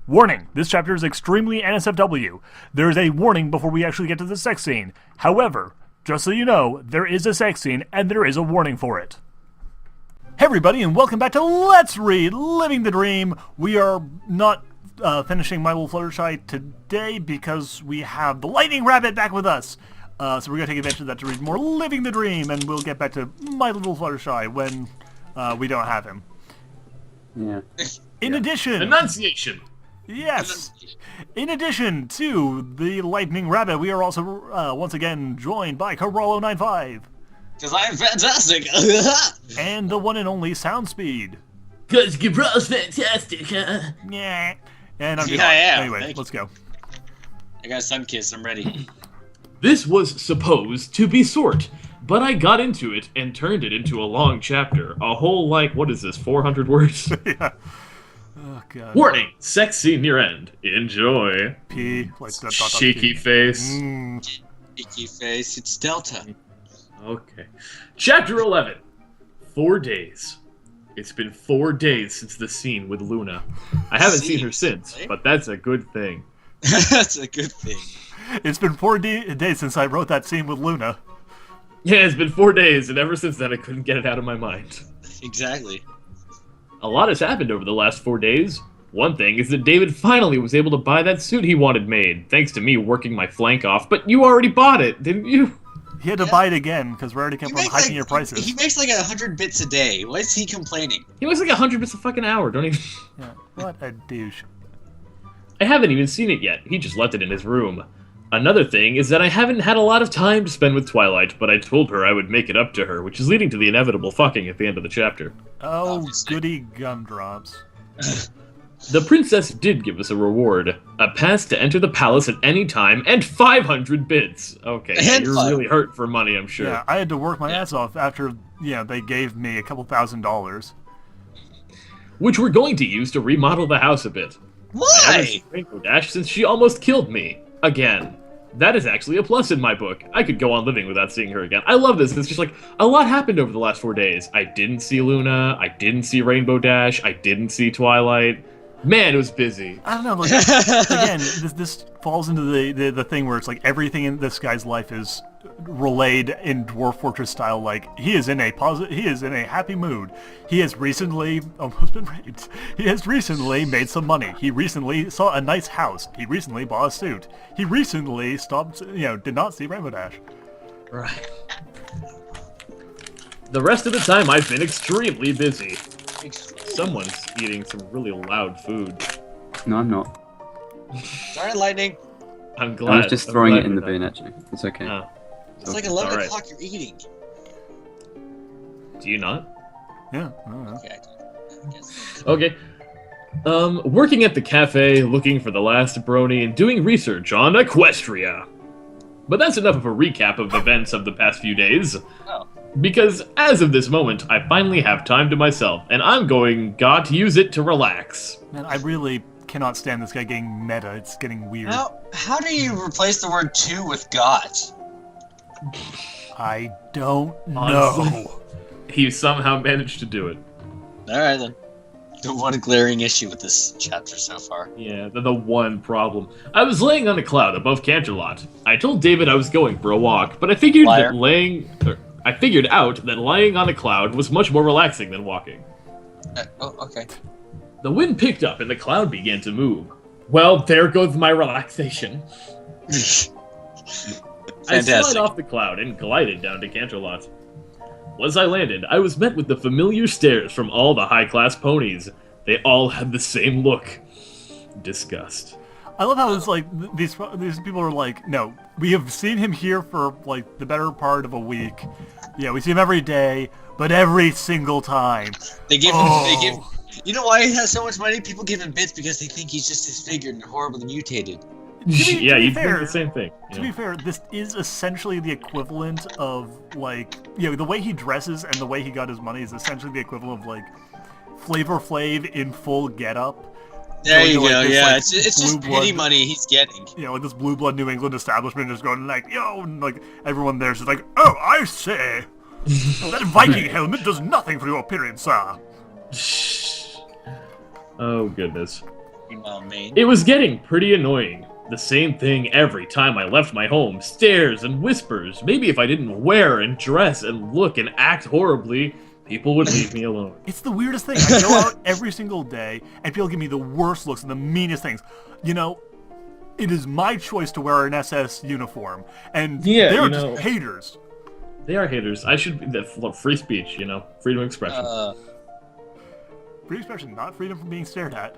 Warning, this chapter is extremely NSFW. There is a warning before we actually get to the sex scene. However, just so you know, there is a sex scene and there is a warning for it. Hey everybody, and welcome back to Let's Read Living the Dream. We are not finishing My Little Fluttershy today because we have the Lightning Rabbit back with us. So we're going to take advantage of that to read more Living the Dream, and we'll get back to My Little Fluttershy when we don't have him. Yeah. In addition... Enunciation! Yes! In addition to the Lightning Rabbit, we are also once again joined by Cabral095. Because I'm fantastic! And the one and only Soundspeed. Because Cabral's fantastic, huh? Yeah. And I'm Yeah, I am. Anyway, Thank let's go. I got a sun kiss, I'm ready. This was supposed to be short, but I got into it and turned it into a long chapter. A whole, like, what is this, 400 words? Yeah. Oh, God. Warning! Sex scene near end. Enjoy. P. Like that. Cheeky face. Icky face, it's Delta. Okay. Chapter 11. 4 days. It's been 4 days since the scene with Luna. I haven't seen her since, but that's a good thing. That's a good thing. It's been 4 days since I wrote that scene with Luna. Yeah, it's been 4 days, and ever since then I couldn't get it out of my mind. Exactly. A lot has happened over the last 4 days. One thing is that David finally was able to buy that suit he wanted made, thanks to me working my flank off, but you already bought it, didn't you? He had to buy it again, because we already kept on hiking your prices. He makes like 100 bits a day. Why is he complaining? He was like 100 bits a fucking hour, don't even... Yeah, what a douche. I haven't even seen it yet, he just left it in his room. Another thing is that I haven't had a lot of time to spend with Twilight, but I told her I would make it up to her, which is leading to the inevitable fucking at the end of the chapter. Oh, Obviously. goody gumdrops. The princess did give us a reward. A pass to enter the palace at any time, and 500 bits. Okay, And you're really hurt for money, I'm sure. Yeah, I had to work my ass off after, they gave me a couple $1,000s. Which we're going to use to remodel the house a bit. I haven't Why? seen Rainbow Dash since she almost killed me. Again. That is actually a plus in my book. I could go on living without seeing her again. I love this. It's just like, a lot happened over the last 4 days. I didn't see Luna. I didn't see Rainbow Dash. I didn't see Twilight. Man, it was busy. I don't know, like, again, this falls into the thing where it's like everything in this guy's life is relayed in Dwarf Fortress style. Like, he is in a happy mood. He has recently almost been raped. He has recently made some money. He recently saw a nice house. He recently bought a suit. He recently did not see Rainbow Dash. Right. The rest of the time, I've been extremely busy. Someone's eating some really loud food. No, I'm not. Sorry, Lightning. I'm glad. I was just throwing it in the bin, actually. It's okay. Oh. It's like 11 Alright. o'clock you're eating. Do you not? Yeah, I don't know. Okay. I guess. Okay. Working at the cafe, looking for the last Brony, and doing research on Equestria. But that's enough of a recap of events of the past few days. Oh. Because, as of this moment, I finally have time to myself, and I'm going to use it to relax. Man, I really cannot stand this guy getting meta. It's getting weird. How do you replace the word to with got? I don't Honestly. know. He somehow managed to do it. Alright then. The one glaring issue with this chapter so far. Yeah, the one problem. I was laying on a cloud above Canterlot. I told David I was going for a walk, but I figured Liar. I figured out that lying on a cloud was much more relaxing than walking. Okay. The wind picked up and the cloud began to move. Well, there goes my relaxation. I slid off the cloud and glided down to Canterlot. Once I landed, I was met with the familiar stares from all the high-class ponies. They all had the same look. Disgust. I love how it's like these people are like, no, we have seen him here for like the better part of a week. Yeah, we see him every day, but every single time. They give him. You know why he has so much money? People give him bits because they think he's just disfigured and horribly mutated. Yeah, be you'd fair, think the same thing. To be fair, this is essentially the equivalent of like, the way he dresses and the way he got his money is essentially the equivalent of like Flavor Flav in full getup. There you Like go. this, Yeah, like, it's just blue pity blood- money he's getting. Like this blue blood New England establishment is going like, yo, and like everyone there's just like, oh, I say, that Viking helmet does nothing for your appearance, sir. Oh, goodness. Meanwhile, Maine. It was getting pretty annoying. The same thing every time I left my home. Stares and whispers. Maybe if I didn't wear and dress and look and act horribly, people would leave me alone. It's the weirdest thing. I go out every single day, and people give me the worst looks and the meanest things. You know, it is my choice to wear an SS uniform, and Yeah, they're you just know. haters. They are haters. I should be free speech, you know, freedom of expression. Free expression, not freedom from being stared at.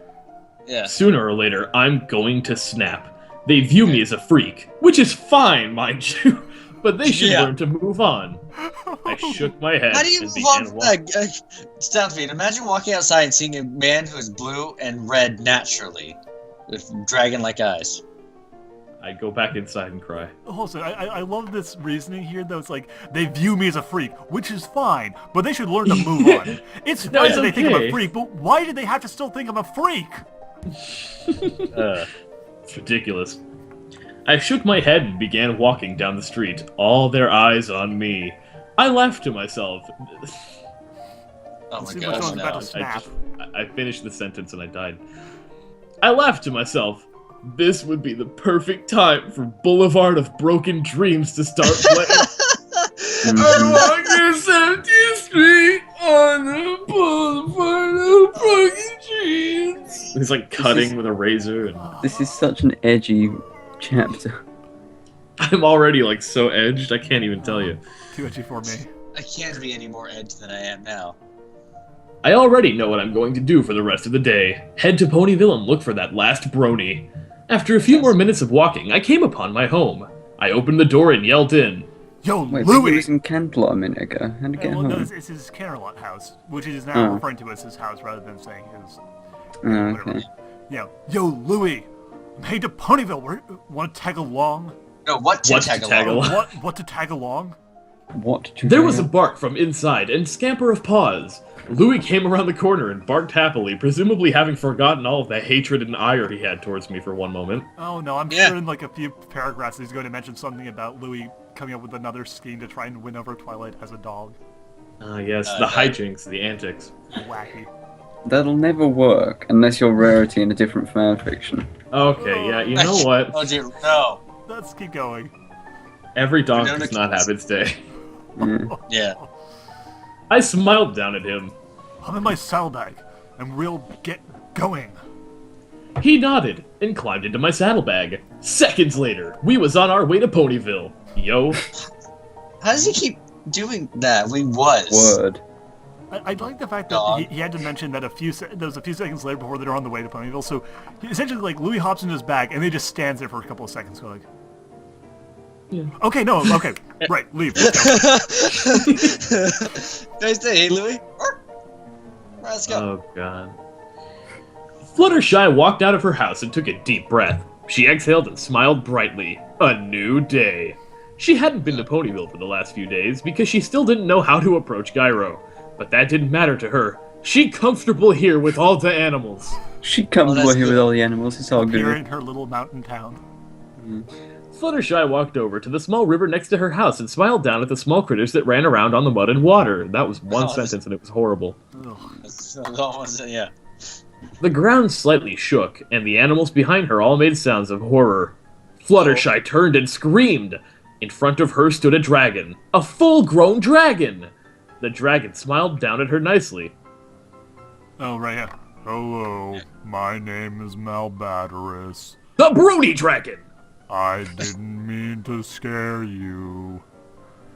Yeah. Sooner or later, I'm going to snap. They view me as a freak, which is fine, mind you, but they should learn to move on. I shook my head How do you and move began on from walking. that? Stealthfeed, imagine walking outside and seeing a man who is blue and red naturally, with dragon-like eyes. I'd go back inside and cry. Also, I love this reasoning here, though. It's like, they view me as a freak, which is fine, but they should learn to move on. It's No, nice it's that they think I'm a okay. freak, but why did they have to still think I'm a freak? It's ridiculous. I shook my head and began walking down the street, all their eyes on me. I laughed to myself. Oh my See god, which one's about no. to snap. I finished the sentence and I died. I laughed to myself. This would be the perfect time for Boulevard of Broken Dreams to start playing. I walk this empty street on the Boulevard of Broken Dreams. He's like cutting with a razor, and This is such an edgy chapter. I'm already like so edged. I can't even tell you. Too edgy for me. I can't be any more edged than I am now. I already know what I'm going to do for the rest of the day. Head to Ponyville and look for that last Brony. After a few more minutes of walking, I came upon my home. I opened the door and yelled in. Yo, Wait, but he Louis! was in Canterlot a minute ago. How'd he get Well, home? no, it's his Canterlot house, which he is now Oh. referring to as his house rather than saying his Oh, whatever. okay. Yeah. Yo, Louis! I'm heading to Ponyville. Want to tag along? No, what to What to tag tag along? along? What to tag along? What? There was a bark from inside and scamper of paws. Louis came around the corner and barked happily, presumably having forgotten all of the hatred and ire he had towards me for one moment. Oh no, I'm Yeah. sure in like a few paragraphs he's going to mention something about Louis coming up with another scheme to try and win over Twilight as a dog. Ah, yes, the hijinks, the antics. Wacky. That'll never work unless you're Rarity in a different fanfiction. Okay, yeah, you know what? Oh dear, no. Let's keep going. Every dog No, no, does not have its day. Yeah. Yeah. I smiled down at him. I'm in my saddlebag, and we'll get going. He nodded and climbed into my saddlebag. Seconds later, we was on our way to Ponyville. Yo, How does he keep doing that? We was. Word. I like the fact that Dog. he had to mention that there was a few seconds later before they're on the way to Ponyville. So essentially, like Louis hops in his bag and they just stands there for a couple of seconds, go like, Yeah. okay, no, okay, right, leave. Nice day, hey Louis. Let's go. oh god. Fluttershy walked out of her house and took a deep breath. She exhaled and smiled brightly. A new day. She hadn't been to Ponyville for the last few days because she still didn't know how to approach Gyro. But that didn't matter to her. She comfortable here with all the animals. She comes that's here with good. all the animals. It's all Here good. in her little mountain town. Fluttershy walked over to the small river next to her house and smiled down at the small critters that ran around on the mud and water. That was one Oh, sentence and it was horrible. Ugh. That's almost, yeah. The ground slightly shook, and the animals behind her all made sounds of horror. Fluttershy turned and screamed. In front of her stood a dragon. A full-grown dragon! The dragon smiled down at her nicely. Oh, right, yeah. Hello, my name is Malbatterus. The Brony dragon! I didn't mean to scare you.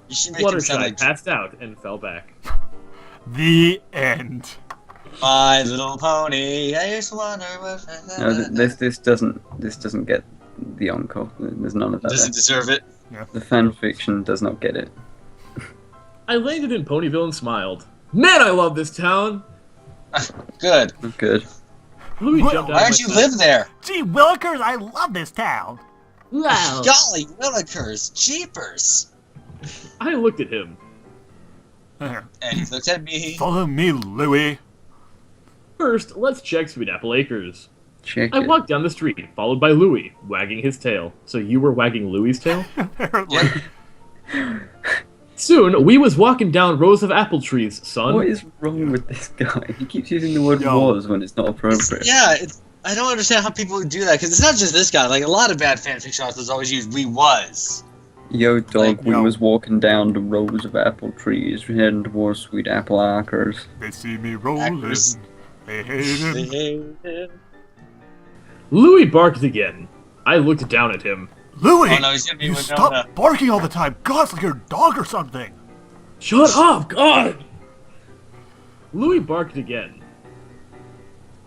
You should make him sound Fluttershy like passed out and fell back. The end. My Little Pony. I used to wonder what. No, this doesn't get the encore. There's none of that. Doesn't deserve it. The fanfiction does not get it. I landed in Ponyville and smiled. Man, I love this town! Good. Good. Louis Well, jumped out Why of don't you my live there? Gee willikers, I love this town. Wow. Golly willikers, jeepers. I looked at him. Here, And he looked at me. follow me, Louis. First, let's check Sweet Apple Acres. Check I it. walked down the street, followed by Louis, wagging his tail. So you were wagging Louis's tail? Apparently. Soon, we was walking down rows of apple trees, son. What is wrong with this guy? He keeps using the word Yo. "was" when it's not appropriate. Yeah, I don't understand how people would do that, because it's not just this guy. Like, a lot of bad fanfiction authors always use "we was." Yo, dog, Like, we yo. was walking down the rows of apple trees, heading towards sweet apple acres. They see me rolling. Actors. They hate it. Louis barked again. I looked down at him. Louis! Oh, no, he's gonna be you with stop Nona. barking all the time. God, it's like you're a dog or something. Shut up, God! Louis barked again.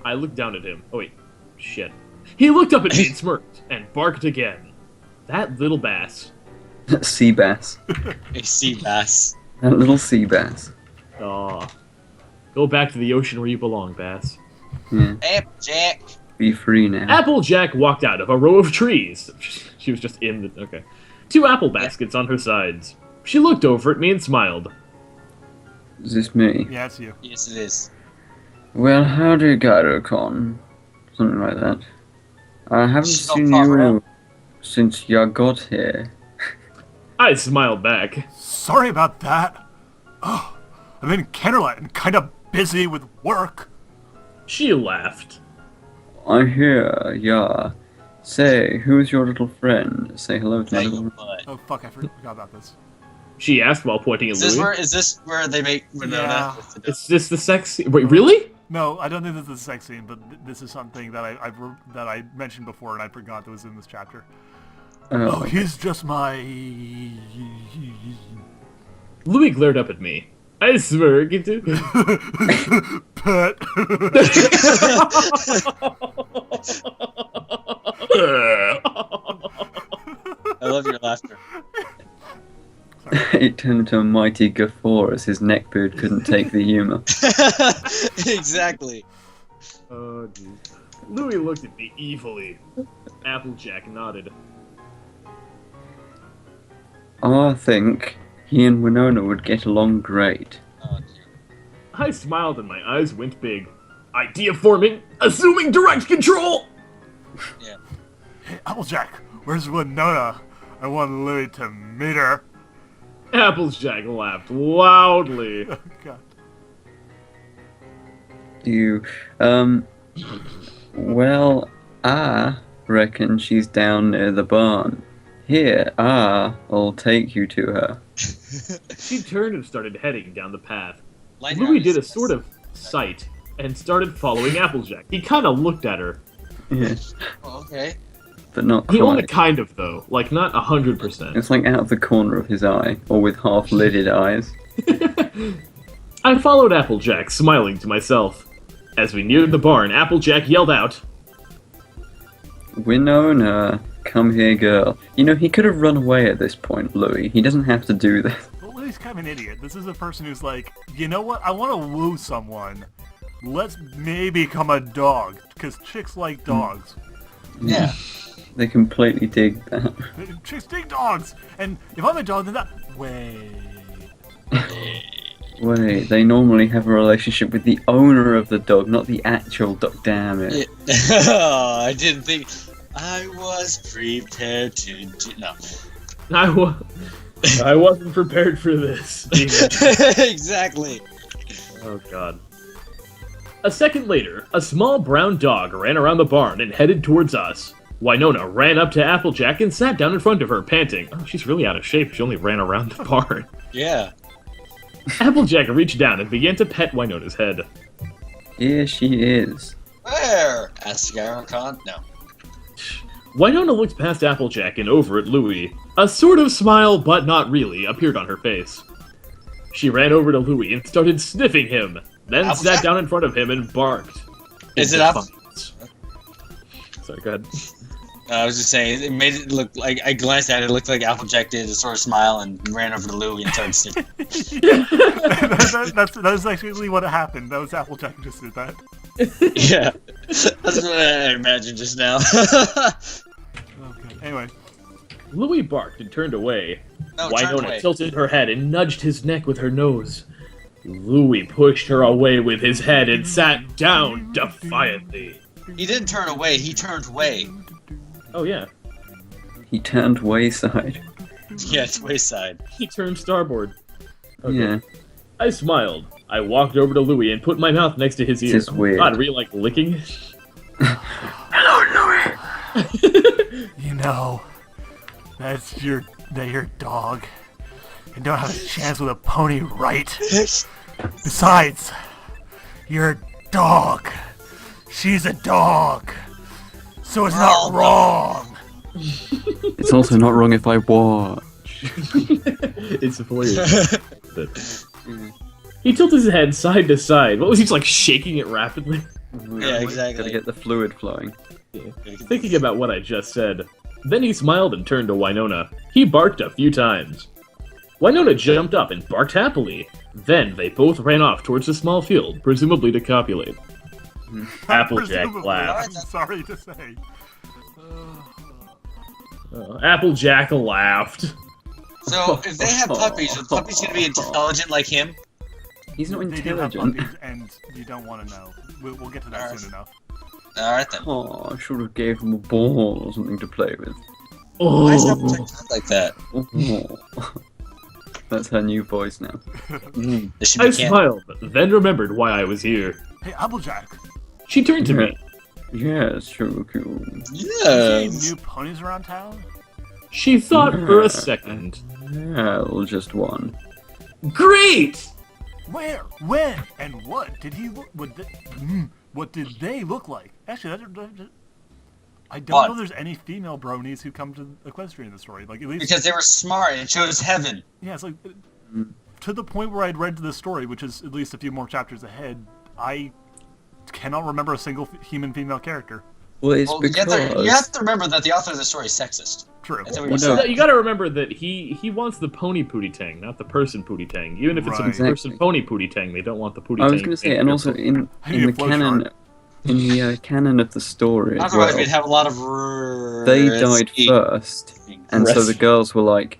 I looked down at him. Oh wait, shit. He looked up at me and smirked, and barked again. That little bass. Sea bass. A sea bass. That little sea bass. Aw. Go back to the ocean where you belong, bass. Yeah. Applejack. Be free now. Applejack walked out of a row of trees. She was just in the... Okay. 2 apple baskets on her sides. She looked over at me and smiled. Is this me? Yeah, it's you. Yes, it is. Well, howdy, Gyro-con. Something like that. I haven't She's not seen far you around. since you got here. I smiled back. Sorry about that. Oh, I'm in Canterlot and kind of busy with work. She laughed. I hear, yeah. Say, who's your little friend? Say hello to my Hey, little... but Oh fuck, I forgot about this. She asked while pointing at Louis. is this where they make Winona? Yeah. With the Is this the sex scene? Wait, really? No, I don't think this is a sex scene, but this is something that I mentioned before and I forgot that was in this chapter. Oh, he's just my... Louis glared up at me. I smirked. pet. I love your laughter. It turned into a mighty guffaw as his neckbeard couldn't take the humor. Exactly. Oh, geez. Louis looked at me evilly. Applejack nodded. I think he and Winona would get along great. Oh, dear. I smiled and my eyes went big. Idea forming, assuming direct control! Yeah. Hey, Applejack, where's Winona? I want Louis to meet her. Applejack laughed loudly. Oh god. You, well, I reckon she's down near the barn. Here, I'll take you to her. She turned and started heading down the path. Light Louis did a eyes. sort of sight and started following Applejack. He kind of looked at her. Yeah, Oh, okay. but not He only quite. kind of, though. Like, not 100%. It's like out of the corner of his eye, or with half-lidded eyes. I followed Applejack, smiling to myself. As we neared the barn, Applejack yelled out, Winona, come here, girl. You know, he could have run away at this point, Louis. He doesn't have to do this. Well, Louis' kind of an idiot. This is a person who's like, you know what? I want to woo someone. Let's maybe become a dog, because chicks like dogs. Yeah. They completely dig that. Chicks dig dogs, and if I'm a dog, then that. Wait. Wait, they normally have a relationship with the owner of the dog, not the actual dog. Damn it. Oh, I didn't think. I was prepared to do. No. I wasn't prepared for this. Exactly. Oh, God. A second later, a small brown dog ran around the barn and headed towards us. Winona ran up to Applejack and sat down in front of her, panting. Oh, she's really out of shape. She only ran around the barn. Yeah. Applejack reached down and began to pet Winona's head. Here she is. Where? Asked Gyro-con? No. Winona looked past Applejack and over at Louis. A sort of smile, but not really, appeared on her face. She ran over to Louis and started sniffing him, then Applejack? sat down in front of him and barked. Is in it Apple? defiance. Sorry, go ahead. I was just saying, it made it look like, I glanced at it, it looked like Applejack did a sort of smile and ran over to Louie and started sniffing. That's actually what happened. That was Applejack who just did that. Yeah. That's what I imagined just now. Okay. Anyway. Louis barked and turned away. No, turn Winona away. tilted her head and nudged his neck with her nose. Louis pushed her away with his head and sat down defiantly. He didn't turn away, he turned way. Oh, yeah. He turned wayside. Yeah, it's wayside. He turned starboard. Okay. Yeah. I smiled. I walked over to Louis and put my mouth next to his ear. This is weird. God, were you like licking? Hello, Louis. You know, that your dog. You don't have a chance with a pony, right? Besides, you're a dog. She's a dog. So it's not wrong. It's also not wrong if I watch. It's hilarious. He tilted his head side to side. What was he just like shaking it rapidly? Yeah, exactly. Gotta get the fluid flowing. Yeah. Thinking about what I just said. Then he smiled and turned to Winona. He barked a few times. Winona jumped up and barked happily. Then they both ran off towards the small field, presumably to copulate. Applejack Presumably, laughed. I'm sorry to say. Applejack laughed. So, if they have puppies, are the puppies going to be intelligent like him? He's not They do have intelligent. puppies, and you don't want to know. We'll get to that Alright. soon enough. Alright then. Oh, I should have gave him a ball or something to play with. Why is that Oh, protected like that? Oh. That's her new voice now. Mm. This should I be canon. smiled, then remembered why I was here. Hey, Applejack. She turned to me. Yes, Sugar Cube. You Yes. see new ponies around town? She thought for a second. Well, just one. Great! Where? When? And what did he look? What did they look like? Actually, I don't What? know. There's any female bronies who come to Equestrian in the story. Like at least, Because they were smart and chose heaven. yeah, it's like to the point where I'd read the story, which is at least a few more chapters ahead. I cannot remember a single human female character. Well, it's Well, because... you have to remember that the author of the story is sexist. True. That's what Well, you're no. saying. You gotta remember that he wants the pony Pootie Tang, not the person Pootie Tang. Even if it's Right. a person pony Pootie Tang, they don't want the Pootie Tang. I was going to say, and also in need the a flow canon, chart. in the canon of the story as Otherwise, well, we'd have a lot of they died first, and so the Rescue. girls were like,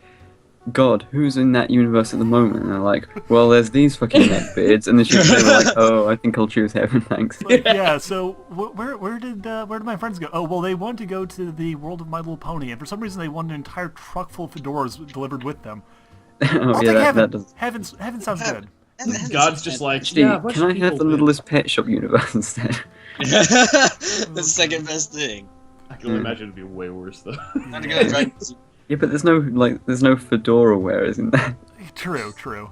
God, who's in that universe at the moment? And they're like, well, there's these fucking neckbeards, and then they were like, oh, I think I'll choose heaven, thanks. Like, yeah. So where did my friends go? Oh well, they wanted to go to the world of My Little Pony, and for some reason they wanted an entire truck full of fedoras delivered with them. Oh, I'll yeah, take that does. Heaven sounds good. God's just like, Actually, yeah, a bunch can of I have the people did. littlest pet shop universe instead? the second best thing. I can only imagine it'd be way worse though. Time to go to Dragon Ball. Yeah, but there's no fedora wearers in there. True.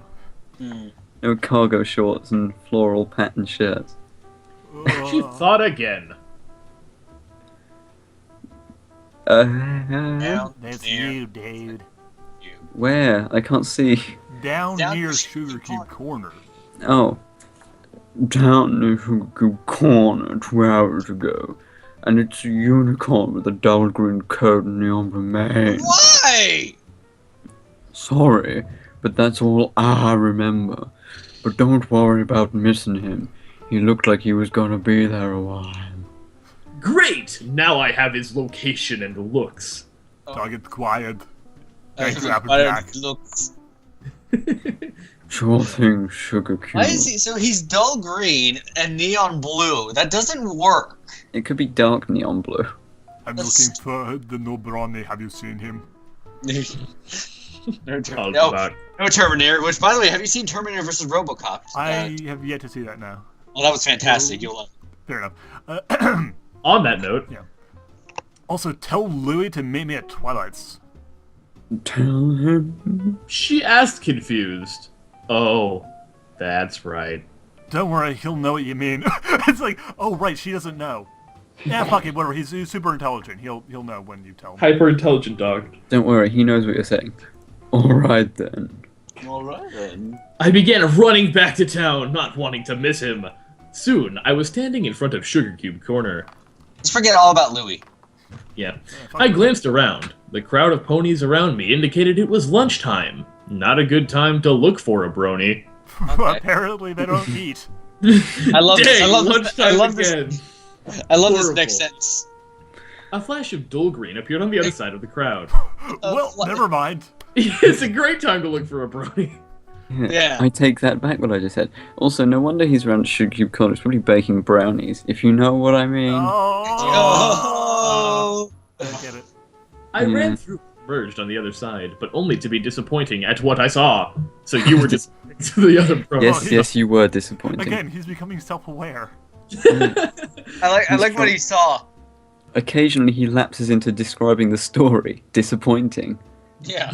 No cargo shorts and floral patterned shirts. She thought again. Down That's near you, dude. you. Where? I can't see. Down Down near the Sugar Cube Corner. Oh. Down the Sugar corner 2 hours ago. And it's a unicorn with a dull green coat and the ombre mane. Why? Sorry, but that's all I remember. But don't worry about missing him. He looked like he was gonna be there a while. Great! Now I have his location and looks. Dog, it's quiet. Thank you, Why Applejack. don't it looks- Sure thing, Sugar Cube. Why is he? So he's dull green and neon blue. That doesn't work. It could be dark neon blue. I'm That's- looking for the no Brony. Have you seen him? no, I'll no, go back. no Terminator. Which, by the way, have you seen Terminator vs. RoboCop? I have yet to see that now. Well, that was fantastic. You'll love it. Fair enough. On that note, Also, tell Louis to meet me at Twilight's. Tell him. she asked confused. Oh, that's right. Don't worry, he'll know what you mean. It's like, oh right, she doesn't know. Yeah, fuck it, whatever. He's super intelligent. He'll know when you tell him. Hyper intelligent dog. Don't worry, he knows what you're saying. Alright then. Alright then. I began running back to town, not wanting to miss him. Soon, I was standing in front of Sugar Cube Corner. Let's forget all about Louis. Yeah. fuck I it. glanced around. The crowd of ponies around me indicated it was lunchtime. Not a good time to look for a brony. Okay. Apparently they don't eat. I love this. I Dang, love this. lunchtime I love this. again. I love this Horrible. next sentence. A flash of dull green appeared on the other side of the crowd. Well, what? never mind. It's a great time to look for a brony. Yeah. I take that back what I just said. Also, no wonder he's around Sugar Cube Corner. He's probably baking brownies, if you know what I mean. Oh, Oh. I get it. I Yeah. ran through, merged on the other side, but only to be disappointing at what I saw. So you were disappointing to the other brony. Yes, yes, you were disappointing. Again, he's becoming self-aware. I like what he saw. Occasionally he lapses into describing the story. Disappointing. Yeah.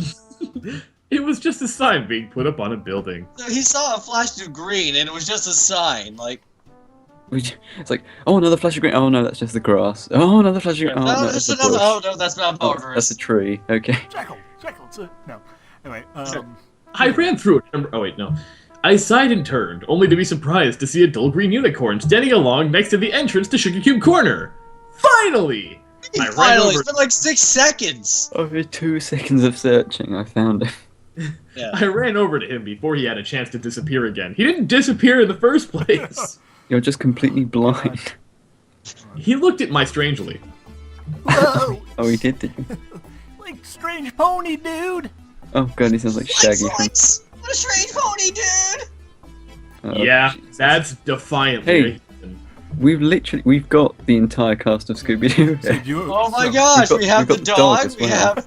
It was just a sign being put up on a building. So he saw a flash to green, and it was just a sign. Like, It's like, oh, another flash of green. Oh no, that's just the grass. Oh, another flash of green. Oh, no, no, there's that's a another. bush. Oh no, that's not Oh, Boverus. that's a tree. Okay. Jackal, it's a no. Anyway, I ran through it. Oh wait, no. I sighed and turned, only to be surprised to see a dull green unicorn standing along next to the entrance to Sugar Cube Corner. Finally! I ran Finally, over. it's been like 6 seconds. Over 2 seconds of searching, I found him. Yeah. I ran over to him before he had a chance to disappear again. He didn't disappear in the first place. You're just completely blind. He looked at me strangely. whoa, Oh, he did you? like strange pony, dude. Oh god, he sounds like Shaggy from... What a strange pony, dude! Oh, Yeah, Jesus. that's defiantly. Hey. We've got the entire cast of Scooby-Doo. So you, Oh my so- gosh, we've we got have the the dog dog, as we well. have...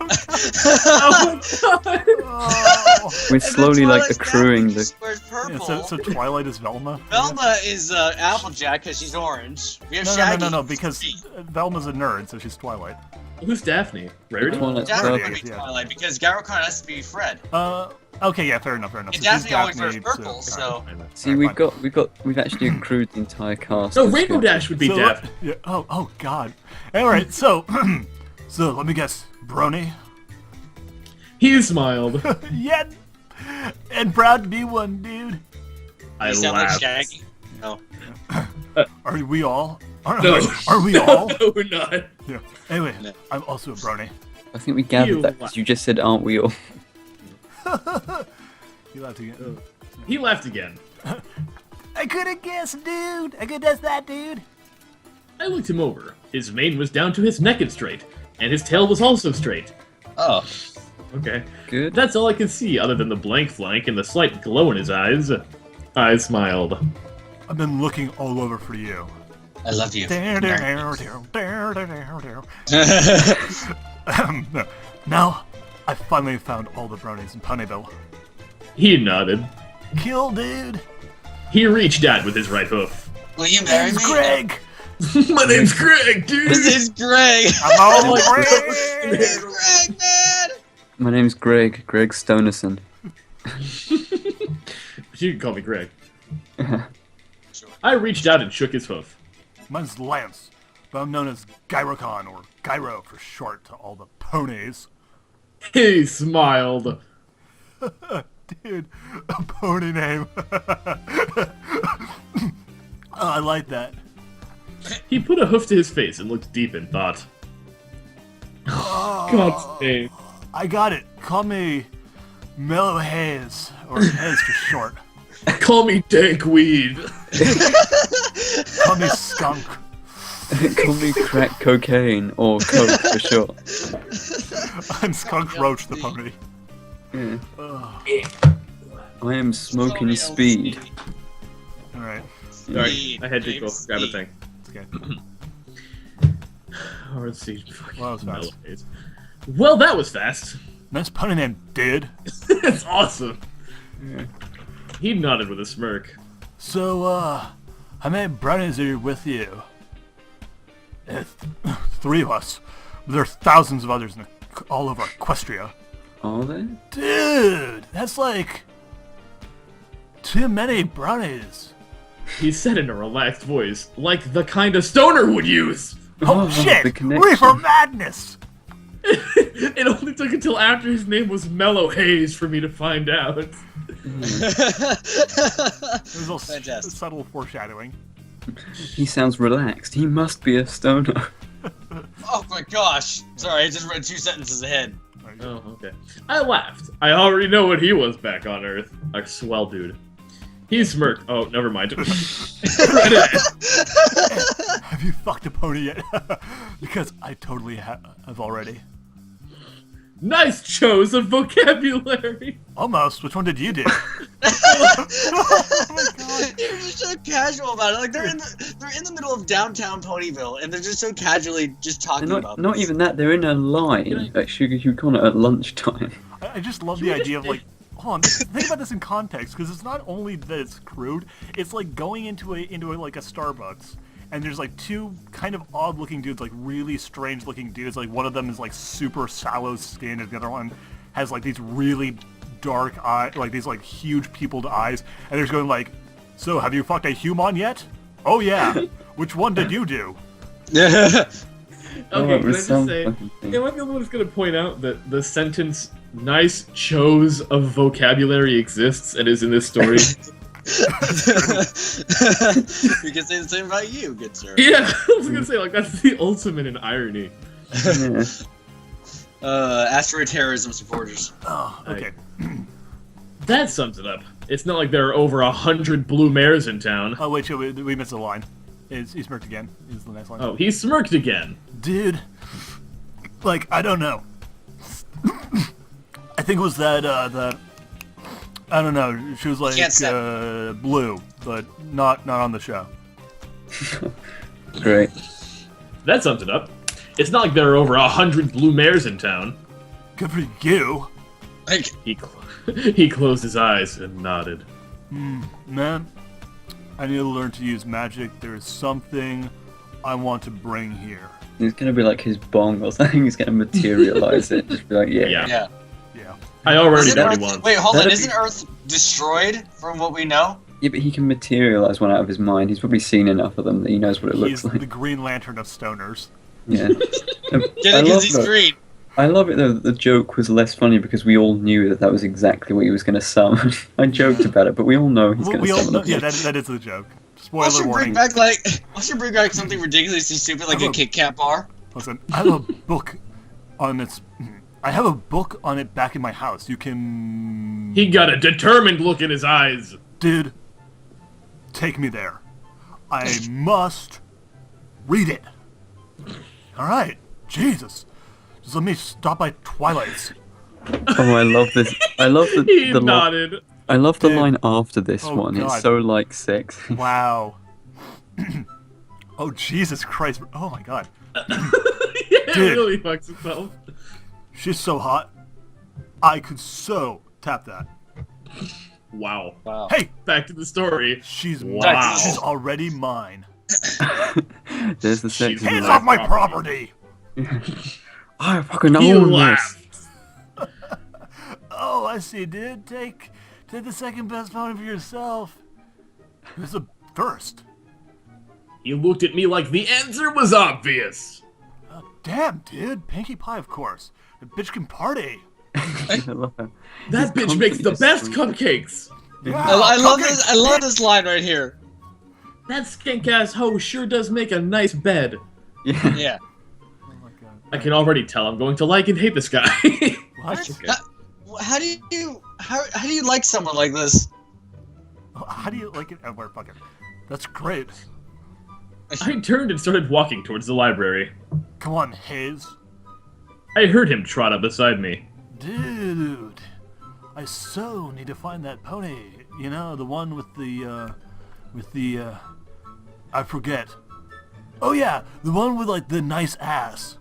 Oh my god! Oh. We're And the slowly like Twilight's accruing Daphne the... just wears purple. Yeah, so Twilight is Velma. Velma is Applejack because she's orange. We have No, Shaggy. no, because Velma's a nerd, so she's Twilight. Who's Daphne? Rarity? Twilight's Daphne brother. would be Yeah. Twilight because Garrocon has to be Fred. Okay, yeah, fair enough. And So she's Daphne always wears Daphne, purple, so- so... See, we've actually accrued the entire cast. No, of Rainbow Scooby-Doo. Dash would be So, Daphne. yeah, oh, God. Alright, so, so let me guess. Brony? He smiled. Yeah, and proud to be one, dude. I You sound like laughed. Shaggy. No. Are we all? No. Are we all? No, we're not. Yeah. Anyway, No. I'm also a Brony. I think we gathered You that because you just said, aren't we all? You laughed again. He laughed again. I could have guessed, dude. I could guess that, dude. I looked him over. His mane was down to his neck and straight, and his tail was also straight. Oh. Okay. Good. That's all I could see other than the blank flank and the slight glow in his eyes. I smiled. I've been looking all over for you. I love you. No. Now, I finally found all the bronies in Ponyville. He nodded. Kill, dude. He reached out with his right hoof. Will you marry Name's me? Greg. My name's Greg, dude! This is Greg. I'm all Greg. Greg. It's Greg, man. My name's Greg Stonerson. You can call me Greg. Sure. I reached out and shook his hoof. Mine's Lance, but I'm known as Gyrocon, or Gyro for short, to all the ponies. He smiled. Dude, a pony name. Oh, I like that. He put a hoof to his face and looked deep in thought. God's name. I got it. Call me Mellow Haze, or Haze for short. Call me Dankweed. Call me Skunk. Call me crack cocaine or coke for short. I'm Skunk Roach the pony. Yeah. Ugh. I am smoking Sorry, speed. Alright, Sorry, Speed, I had to go James, grab a speed. thing. it's okay. Oh, let's see. Well, that was fast. Mellows. Well, that was fast. Nice pony name, dude. It's awesome. Yeah. He nodded with a smirk. So, how many brownies are with you? Three of us. There are thousands of others all over Equestria. Are there? Dude, that's like too many brownies. He said in a relaxed voice, like the kind a stoner would use. Oh, the shit! connection. Reefer madness! It only took until after his name was Mellow Haze for me to find out. There's a Fantastic. subtle foreshadowing. He sounds relaxed. He must be a stoner. Oh my gosh. Sorry, I just read 2 sentences ahead. Oh, okay. I laughed. I already know what he was back on Earth. A swell dude. He smirked. Oh, never mind. Read it. Have you fucked a pony yet? Because I totally have already. Nice choice of vocabulary. Almost. Which one did you do? Oh my god. You're just so casual about it. Like they're in the middle of downtown Ponyville and they're just so casually just talking And about not this. even that, they're in a line at Sugar Cube Corner at lunchtime. I just love the idea of like hold on, think about this in context, because it's not only that it's crude, it's like going into a like a Starbucks, and there's like two kind of odd looking dudes, like really strange looking dudes. Like one of them is like super sallow skin, and the other one has like these really dark eyes, like these like huge pupilled eyes, and they're just going like, so have you fucked a human yet? Oh yeah. Which one did you do? Okay, Oh, can it I was just some say, fucking thing. am I the only one who's going to point out that the sentence "nice chose of vocabulary" exists and is in this story? We can say the same about you, good sir. Yeah, I was going to say, like, that's the ultimate in irony. Yeah. Asteroid terrorism supporters. Oh, okay. That sums it up. It's not like there are over 100 blue mares in town. Oh wait, we missed a line. He smirked again. Is the next line. Oh, he smirked again. Dude, like, I don't know. I think it was that I don't know. She was like Can't say. blue, but not on the show. Great. That sums it up. It's not like there are over 100 blue mares in town. Good for you, Like, He closed his eyes and nodded. man. I need to learn to use magic. There is something I want to bring here. It's gonna be like his bong or something. He's gonna materialize it. Just be like, yeah. Yeah. yeah. Yeah. I already Isn't know Earth, he wants. wait, hold on. That'd Isn't Earth destroyed from what we know? Yeah, but he can materialize one out of his mind. He's probably seen enough of them that he knows what it He's looks like. the Green Lantern of stoners. Yeah. Yeah, I because love he's that. green. I love it though that the joke was less funny because we all knew that was exactly what he was going to summon. I joked about it, but we all know he's going We to all summon know, them. yeah, that is the joke. Why Spoiler should warning. bring back something ridiculously stupid like a Kit Kat bar? Listen, I have a book on its. I have a book on it back in my house. You can. He got a determined look in his eyes. Dude, take me there. I must read it. All right, Jesus. Just let me stop by Twilight's. Oh, I love this. I love He the nodded. I love the Dude. line after this Oh, one. God. It's so like sex. Wow. Oh, Jesus Christ. Oh, my God. It Dude. really fucks himself. She's so hot. I could so tap that. Wow. Wow. Hey, Back to the story. she's Wow. she's already mine. There's the sex. She's in Hands the off my property. property. I fucking He own this. laughed. Oh, I see, dude. Take the second best pony for yourself. There's a first. He looked at me like the answer was obvious. Damn, dude. Pinkie Pie, of course. The bitch can party. I love how That he's bitch makes the best constantly cupcakes. Yeah, I love okay. this. I love this line right here. That skink-ass hoe sure does make a nice bed. Yeah. Yeah. Oh my God. I can already tell I'm going to like and hate this guy. What? Okay. How do you like someone like this? How do you like it? Oh, wait, fuck it. That's great. I turned and started walking towards the library. Come on, Hayes. I heard him trot up beside me. Dude. I so need to find that pony. You know, the one with the, I forget. Oh yeah, the one with like the nice ass.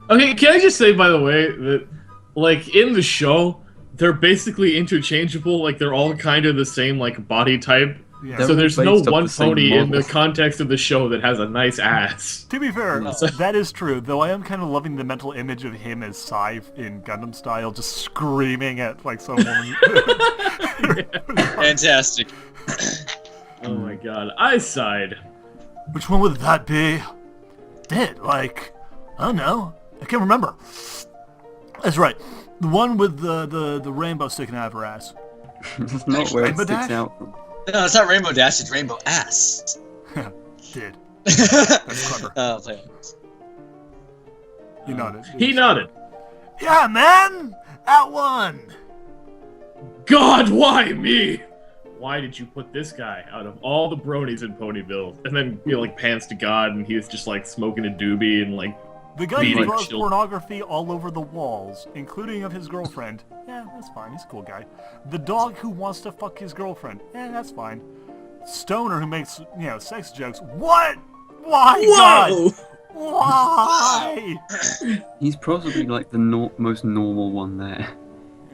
Okay, can I just say, by the way, that, like, in the show, they're basically interchangeable, like, they're all kind of the same, like, body type. Yeah. They're So there's no based off one the same pony in the model. context of the show that has a nice ass. To be fair, No. that is true, though I am kind of loving the mental image of him as Scythe in Gundam style, just screaming at, like, some woman. Fantastic. Oh my god, I sighed. Which one would that be? Did, like, I don't know. I can't remember. That's right. The one with the rainbow sticking out of her ass. That's not where it Rainbow sticks Dash? out from. No, it's not Rainbow Dash. It's Rainbow Ass. Did. That's clever. Play. You nodded. He nodded. Yeah, man! That one! God, why me? Why did you put this guy out of all the bronies in Ponyville? And then he like pants to God and he's just like smoking a doobie and like The guy who Beating draws children. pornography all over the walls, including of his girlfriend. Yeah, that's fine. He's a cool guy. The dog who wants to fuck his girlfriend. that's fine. Stoner who makes, sex jokes. What? Why, God? Why? He's probably like the most normal one there.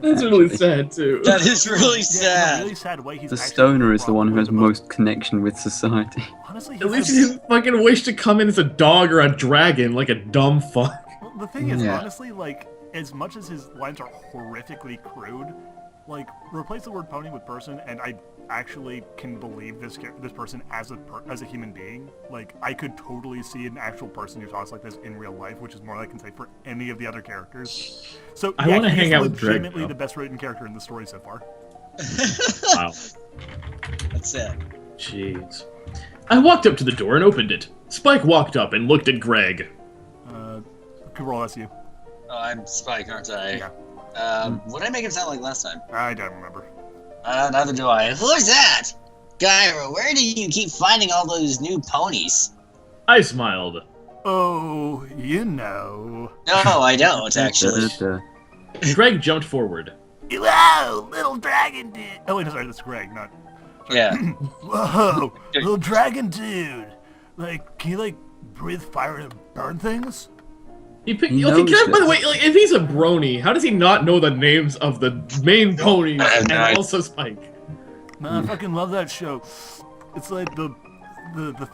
That's really sad too. That is really Yeah, in a sad. really sad way, he's The actually stoner is the one who has probably most connection with society. Honestly, At least he didn't fucking wish to come in as a dog or a dragon like a dumb fuck. Well, the thing is, Yeah. honestly, like, as much as his lines are horrifically crude, like, replace the word pony with person, and I actually can believe this person as a human being. Like, I could totally see an actual person who talks like this in real life, which is more than I can say for any of the other characters. So I yeah, wanna he's hang out with Greg, legitimately though. the best written character in the story so far. Wow. That's sad. Jeez. I walked up to the door and opened it. Spike walked up and looked at Greg. Cabral, that's you. Oh, I'm Spike, aren't I? Yeah. What did I make him sound like last time? I don't remember. Neither do I. Who's that? Gyro, where do you keep finding all those new ponies? I smiled. Oh, you know. No, I don't, actually. Greg jumped forward. Whoa, little dragon dude. Oh wait, no, sorry, that's Greg, not. Yeah. Whoa, little dragon dude. Like, can you like breathe fire and burn things? He picked. He Okay, knows by the this. way, like, if he's a Brony, how does he not know the names of the main ponies and I- also Spike? Man, I fucking love that show. It's like the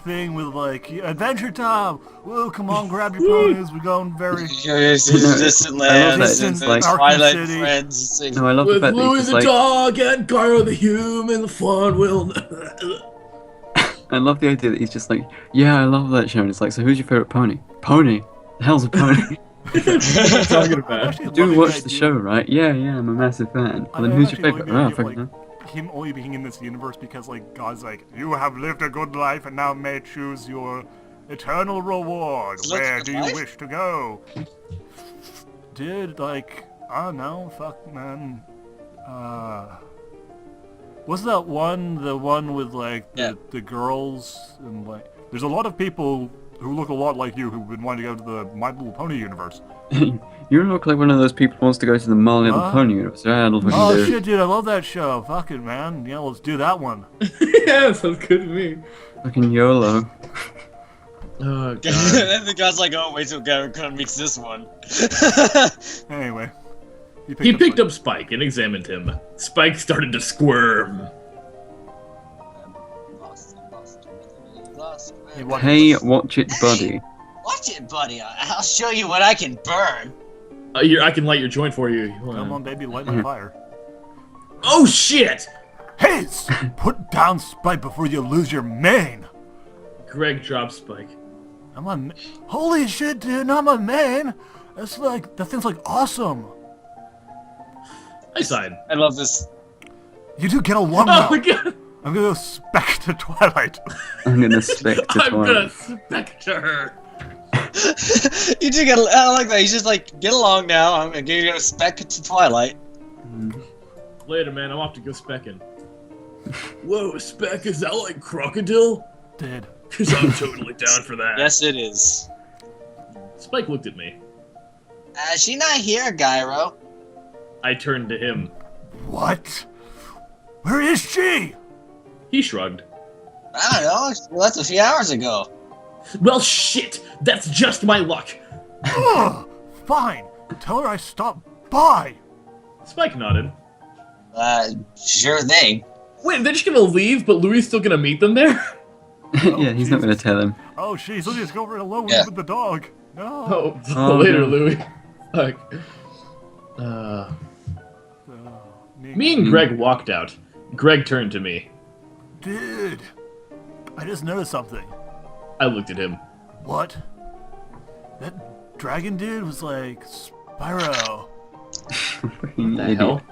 thing with like Adventure Time. Whoa, come on, grab your ponies. We're going very. Distant lands, that, it's and like Twilight Arkham City. friends. No, I love the With fact that Louis he's the just like, dog and Gyro the human, the fun will. I love the idea that he's just like, yeah, I love that show. And it's like, so who's your favorite pony? Pony? The hell's a pony? What are you talking I'm about? actually You do loving watch the the idea- show, right? Yeah, I'm a massive fan. I Well, then am who's your actually favorite? loving the Oh, idea of, fucking like, hell. him only being in this universe because like God's like, you have lived a good life and now may choose your eternal reward. Is that Where good do you life? wish to go? Dude, like, I don't know, fuck man. What's that one? The one with like the girls and like. There's a lot of people who look a lot like you who've been wanting to go to the My Little Pony universe. You look like one of those people who wants to go to the My Little Huh? Pony universe. Yeah, I'll fucking Oh do. shit, dude, I love that show. Fuck it, man. Yeah, let's do that one. Yeah, sounds good to me. Fucking YOLO. Oh god. And the guy's like, oh, wait till Gyro meets this one. Anyway. He picked up Spike and examined him. Spike started to squirm. He wanted Hey, to- watch it, buddy. Watch it, buddy. I'll show you what I can burn. I can light your joint for you. Come on, baby, light my fire. Oh shit! Hey, put down Spike before you lose your mane. Greg dropped Spike. I'm on. Holy shit, dude! Not my mane. That's like that thing's like awesome. I sighed. I love this. You two get along Oh now. my god! I'm gonna go spec to Twilight. I'm gonna spec to I'm gonna Twilight. specter her. You do get. I like that. He's just like, get along now. I'm gonna go spec to Twilight. Later, man. I'm off to go specking. Whoa, spec, is that like crocodile? Dude. Cause I'm totally down for that. Yes, it is. Spike looked at me. Is she not here, Gyro? I turned to him. What? Where is she? He shrugged. I don't know. She left a few hours ago. Well, shit! That's just my luck! Ugh. Fine. Tell her I stopped by. Spike nodded. Sure thing. Wait, they're just gonna leave, but Louis is still gonna meet them there? Yeah, he's not gonna tell him. Oh, she's let's just go over alone Yeah. with the dog. No. Oh, Oh, later, no. Louis. Fuck. Me and Greg walked out. Greg turned to me. Dude, I just noticed something. I looked at him. What? That dragon dude was like Spyro. Fucking The idiot. hell?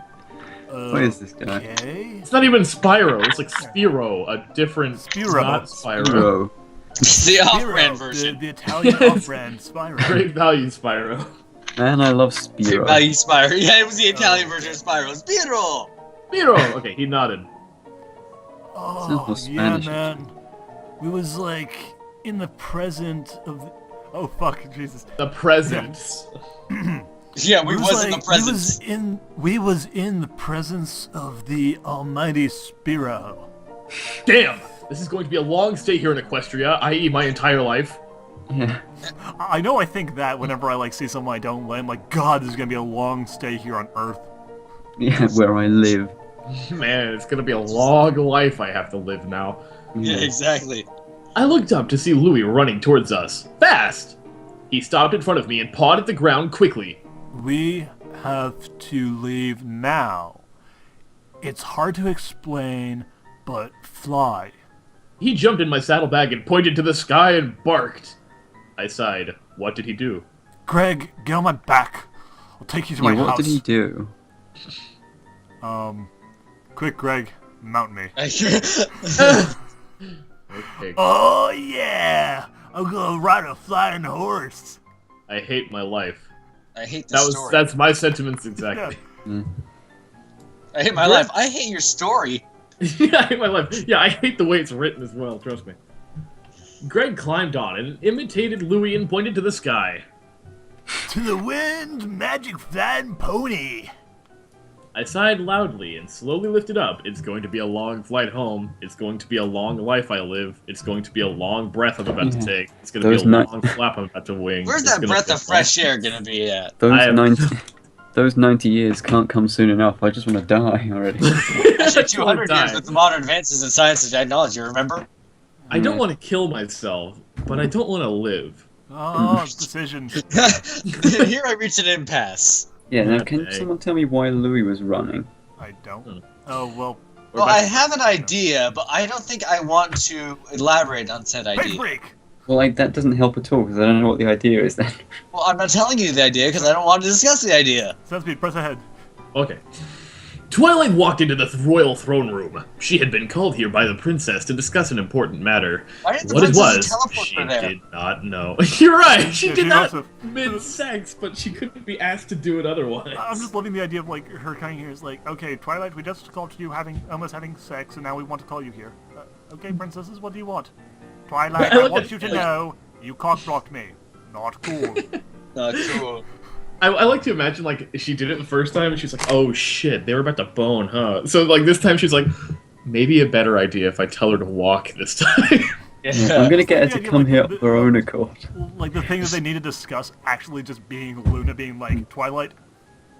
What is this guy? Okay. It's not even Spyro. It's like Spiro, a different. Spiro. Not Spyro. Bro. It's the off-brand Spyro, version. the Italian off-brand Spyro. Great value, Spyro. Man, I love Spiro. Value Spyro. Yeah, it was the Italian version of Spyro. Spyro! Spiro. Okay, he nodded. Oh, Sounds yeah, Spanish. man. We was like in the present of. Oh fuck, Jesus. The presents. Yeah, we was in the presence. We was in the presence of the almighty Spiro. Damn! This is going to be a long stay here in Equestria, i.e. my entire life. Yeah. I know I think that whenever I like see someone I don't like, I'm like, God, this is gonna be a long stay here on Earth. Yeah, where I live. Man, it's gonna be a long life I have to live now. Yeah, exactly. I looked up to see Louis running towards us. Fast! He stopped in front of me and pawed at the ground quickly. We have to leave now. It's hard to explain, but fly. He jumped in my saddlebag and pointed to the sky and barked. I sighed. What did he do? Greg, get on my back. I'll take you to my What house. did he do? Quick, Greg, mount me. Okay. Oh, yeah! I'm gonna ride a flying horse. I hate my life. I hate this story. That's my sentiments exactly. I hate my life. I hate your story. Yeah, I hate my life. Yeah, I hate the way it's written as well, trust me. Greg climbed on and imitated Louis and pointed to the sky. To the wind, magic flying pony. I sighed loudly and slowly lifted up. It's going to be a long flight home. It's going to be a long life I live. It's going to be a long breath I'm about to take. It's going to be a long flap I'm about to wing. Where's that breath of fresh air gonna be at? Those 90 years can't come soon enough. I just want to die already. Actually, 200 years with the modern advances in science and technology, remember? I don't want to kill myself, but I don't want to live. Oh, decision. Here I reached an impasse. Yeah, now can someone tell me why Louis was running? I don't. Oh, well. Well, I have an idea, but I don't think I want to elaborate on said Break, idea. break. Well, like, that doesn't help at all, because I don't know what the idea is then. Well, I'm not telling you the idea because I don't want to discuss the idea. Soundspeed, press ahead. Okay. Twilight walked into the royal throne room. She had been called here by the princess to discuss an important matter. Why did the What it princess was, teleport she her there? did not know. You're right, she Yeah, did she that also- mid-sex, but she couldn't be asked to do it otherwise. I'm just loving the idea of, like, her coming here is like, okay, Twilight, we just called you almost having sex, and now we want to call you here. Okay, princesses, what do you want? Twilight, I want you to know, you cock-blocked me. Not cool. Not cool. I like to imagine, like, she did it the first time, and she's like, oh shit, they were about to bone, huh? So, like, this time she's like, maybe a better idea if I tell her to walk this time. Yeah, I'm gonna get her to come here of her own accord. Like, the thing that they need to discuss actually just being Luna being like, Twilight,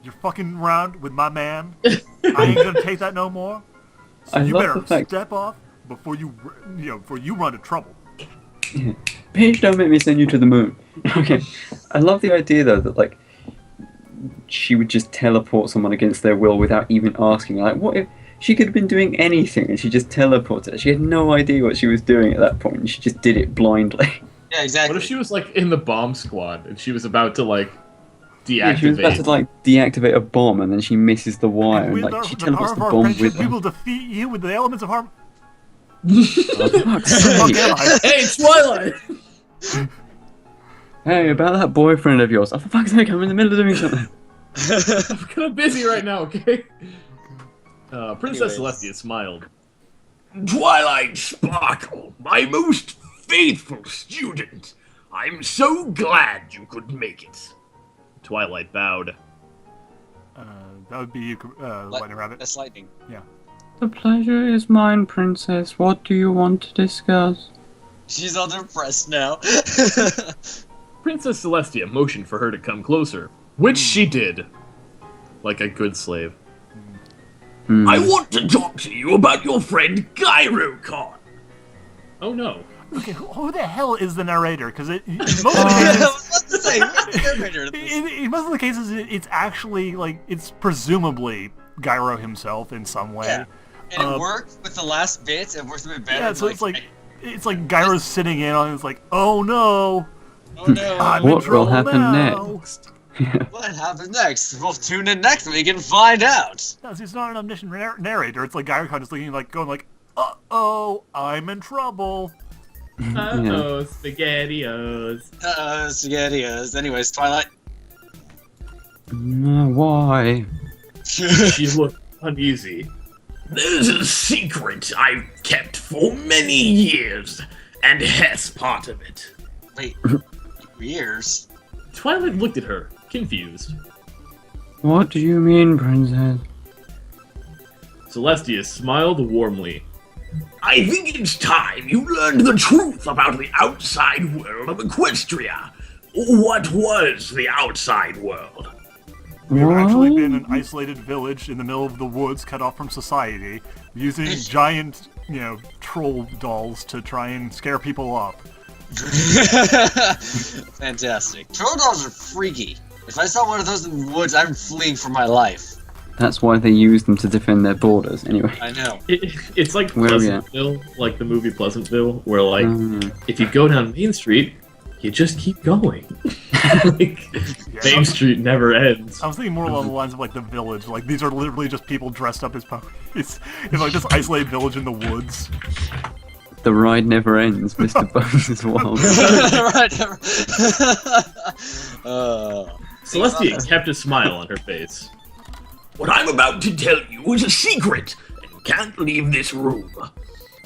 you're fucking around with my man. I ain't gonna take that no more. So I you love better the fact- step off before you run into trouble. Bitch, don't make me send you to the moon. Okay. I love the idea, though, that, like, she would just teleport someone against their will without even asking. Like, what if she could have been doing anything and she just teleported? She had no idea what she was doing at that point, and she just did it blindly. Yeah, exactly. What if she was, like, in the bomb squad, and she was about to, like, deactivate? Yeah, she was about to, like, deactivate a bomb, and then she misses the wire, and, With like, our- she the power teleports of the our bomb friendship, with we her. will defeat you with the elements of harm. Oh, fuck's sake. Hey, Twilight! Hey, about that boyfriend of yours. Oh, for fuck's sake, I'm in the middle of doing something. I'm kind of busy right now, okay? Princess Anyways. Celestia smiled. Twilight Sparkle, my most faithful student. I'm so glad you could make it. Twilight bowed. That would be you, Lightning Rabbit. That's lightning. The pleasure is mine, princess. What do you want to discuss? She's all depressed now. Princess Celestia motioned for her to come closer, which she did. Like a good slave. I want to talk to you about your friend Gyrocon. Oh no. Okay, who the hell is the narrator? Because in most of I the cases, was about to say, who's the narrator of this? in most of the cases, it's actually like it's presumably Gyro himself in some way. Yeah. And it worked with the last bits. It worked a bit better. Yeah, so it's like Gyro's sitting in on it. It's like, oh no, oh no. I'm in What will trouble happen now. next? What happens next? We'll tune in next week and find out. No, see, it's not an omniscient narrator. It's like Gyro just looking like going like, uh-oh, I'm in trouble. Uh-oh, SpaghettiOs. SpaghettiOs. Anyways, Twilight. Why? She looked uneasy. There's a secret I've kept for many years, and Hess part of it. Wait. Years? Twilight looked at her, confused. What do you mean, princess? Celestia smiled warmly. I think it's time you learned the truth about the outside world of Equestria. What was the outside world? we've actually What? been an isolated village in the middle of the woods, cut off from society, using giant, troll dolls to try and scare people off. Fantastic. Troll dolls are freaky. If I saw one of those in the woods, I'm fleeing for my life. That's why they use them to defend their borders. Anyway. I know. It's like Where are we at? Pleasantville, like the movie Pleasantville, where like Mm. if you go down Main Street, you just keep going. Like Main Street never ends. I was thinking more along the lines of like the village. Like these are literally just people dressed up as ponies. It's like this isolated village in the woods. The ride never ends, Mr. Bones is wild. Celestia kept a smile on her face. What I'm about to tell you is a secret, and you can't leave this room.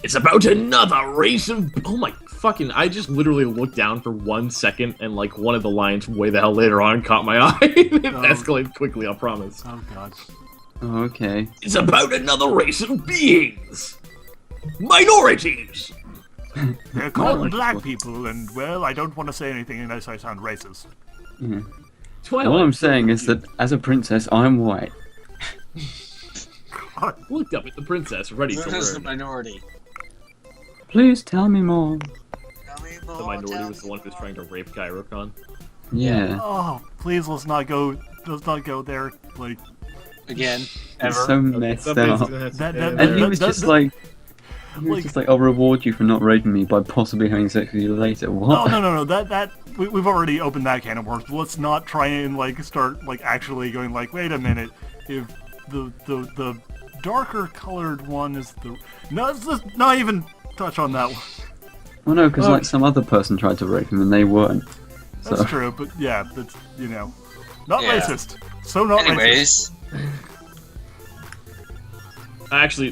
It's about another race of... Oh my fucking... I just literally looked down for 1 second, and like one of the lines way the hell later on caught my eye. It escalated quickly, I promise. Oh god. Oh, okay. It's about another race of beings. Minorities. They're called Well, black people, and well, I don't want to say anything unless I sound racist. Yeah. Twilight. All I'm saying is that as a princess, I'm white. God. Looked up at the princess, ready to Who's the learn. minority? Please tell me more. The minority was the one who was trying to rape Gyrocon. Yeah. Oh, please let's not go there. Like Again, It's ever. so messed up. that- And he was just like, I'll reward you for not raping me by possibly having sex with you later. What? no. We've already opened that can of worms. But let's not try and like start like actually going like, wait a minute, if the darker colored one is the let's just not even touch on that one. Well, no, because like some other person tried to rape him and they weren't. That's So true, but yeah, that's not Yeah. racist. So not racist. Anyways, Actually,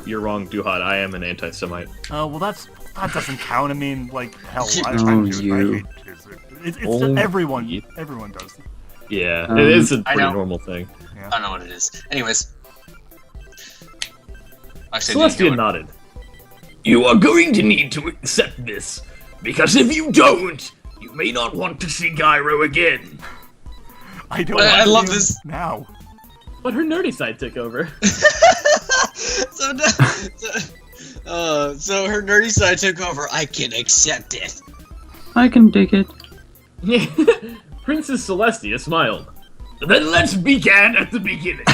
you're wrong, Duhad. I am an anti-Semite. Well, that doesn't count. I mean, like hell, I'm Oh, Jewish. I you. hate Jews. It's Oh, everyone. you. Everyone does. Yeah, Um, it is a I pretty know. normal thing. I don't know what it is. Anyways. Actually, Celestia nodded. You are going to need to accept this, because if you don't, you may not want to see Gyro again. I don't. But I want to love do this- now. But her nerdy side took over. So her nerdy side took over. I can accept it. I can dig it. Princess Celestia smiled. Then let's begin at the beginning.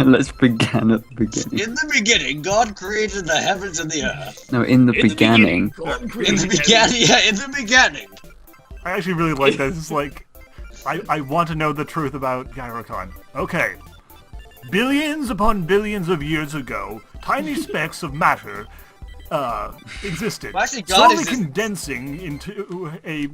Let's begin at the beginning. In the beginning, God created the heavens and the earth. No, in the In the beginning. God In created the beginning, yeah, in the beginning. I actually really like this. It's like, I want to know the truth about Gyrocon. Okay. Billions upon billions of years ago, tiny specks of matter existed, Well, actually, God slowly exists. condensing into a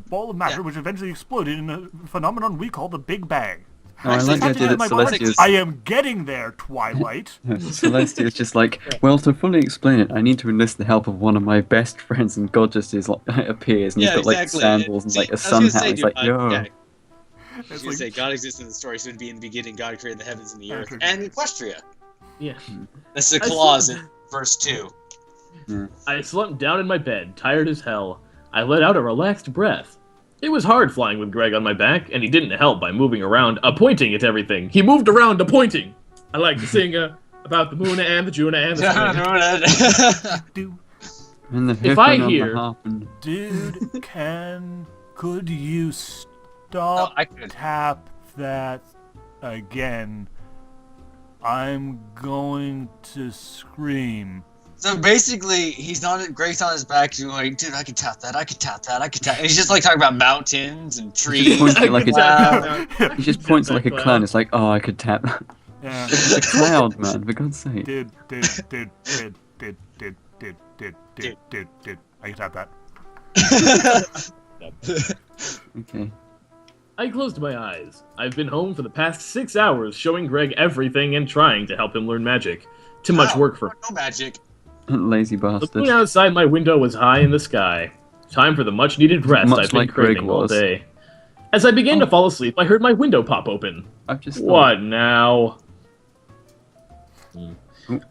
ball of matter, Yeah. which eventually exploded in a phenomenon we call the Big Bang. Oh, I like the idea that My body- Celestia's... I am getting there, Twilight. Celestia's just like, well, to fully explain it, I need to enlist the help of one of my best friends, and God just is like appears, and Yeah, he's got like exactly. sandals and See, like I a was sun gonna hat. say, He's like, dude, yo. yeah, I was It's gonna like, say God exists in the story, so it'd be in the beginning God created the heavens and the earth. Okay. And Equestria. Yeah. That's the I clause see. in verse 2. I slumped down in my bed, tired as hell. I let out a relaxed breath. It was hard flying with Greg on my back, and he didn't help by moving around, pointing at everything. He moved around, pointing. I like to sing about the moon and the June and the spring. do, And the If I hippon on hear- the harp and... dude, could you stop I could. tap that again? I'm going to scream. So basically, he's not Greg's on his back. He's like, dude, I can tap that. I can tap that. I can tap. And he's just like talking about mountains and He trees. just points at like a, Wow. he just points at like a cloud. It's like, oh, I could tap that. Yeah, It's a cloud, man. For God's sake. did. I can tap that. Okay. I closed my eyes. I've been home for the past 6 hours, showing Greg everything and trying to help him learn magic. Too much Wow. work for me. No magic. Lazy The moon bastard. outside my window was high in the sky. Time for the much-needed rest Much I've been like Greg craving all was. day. As I began to fall asleep, I heard my window pop open. I've just What now?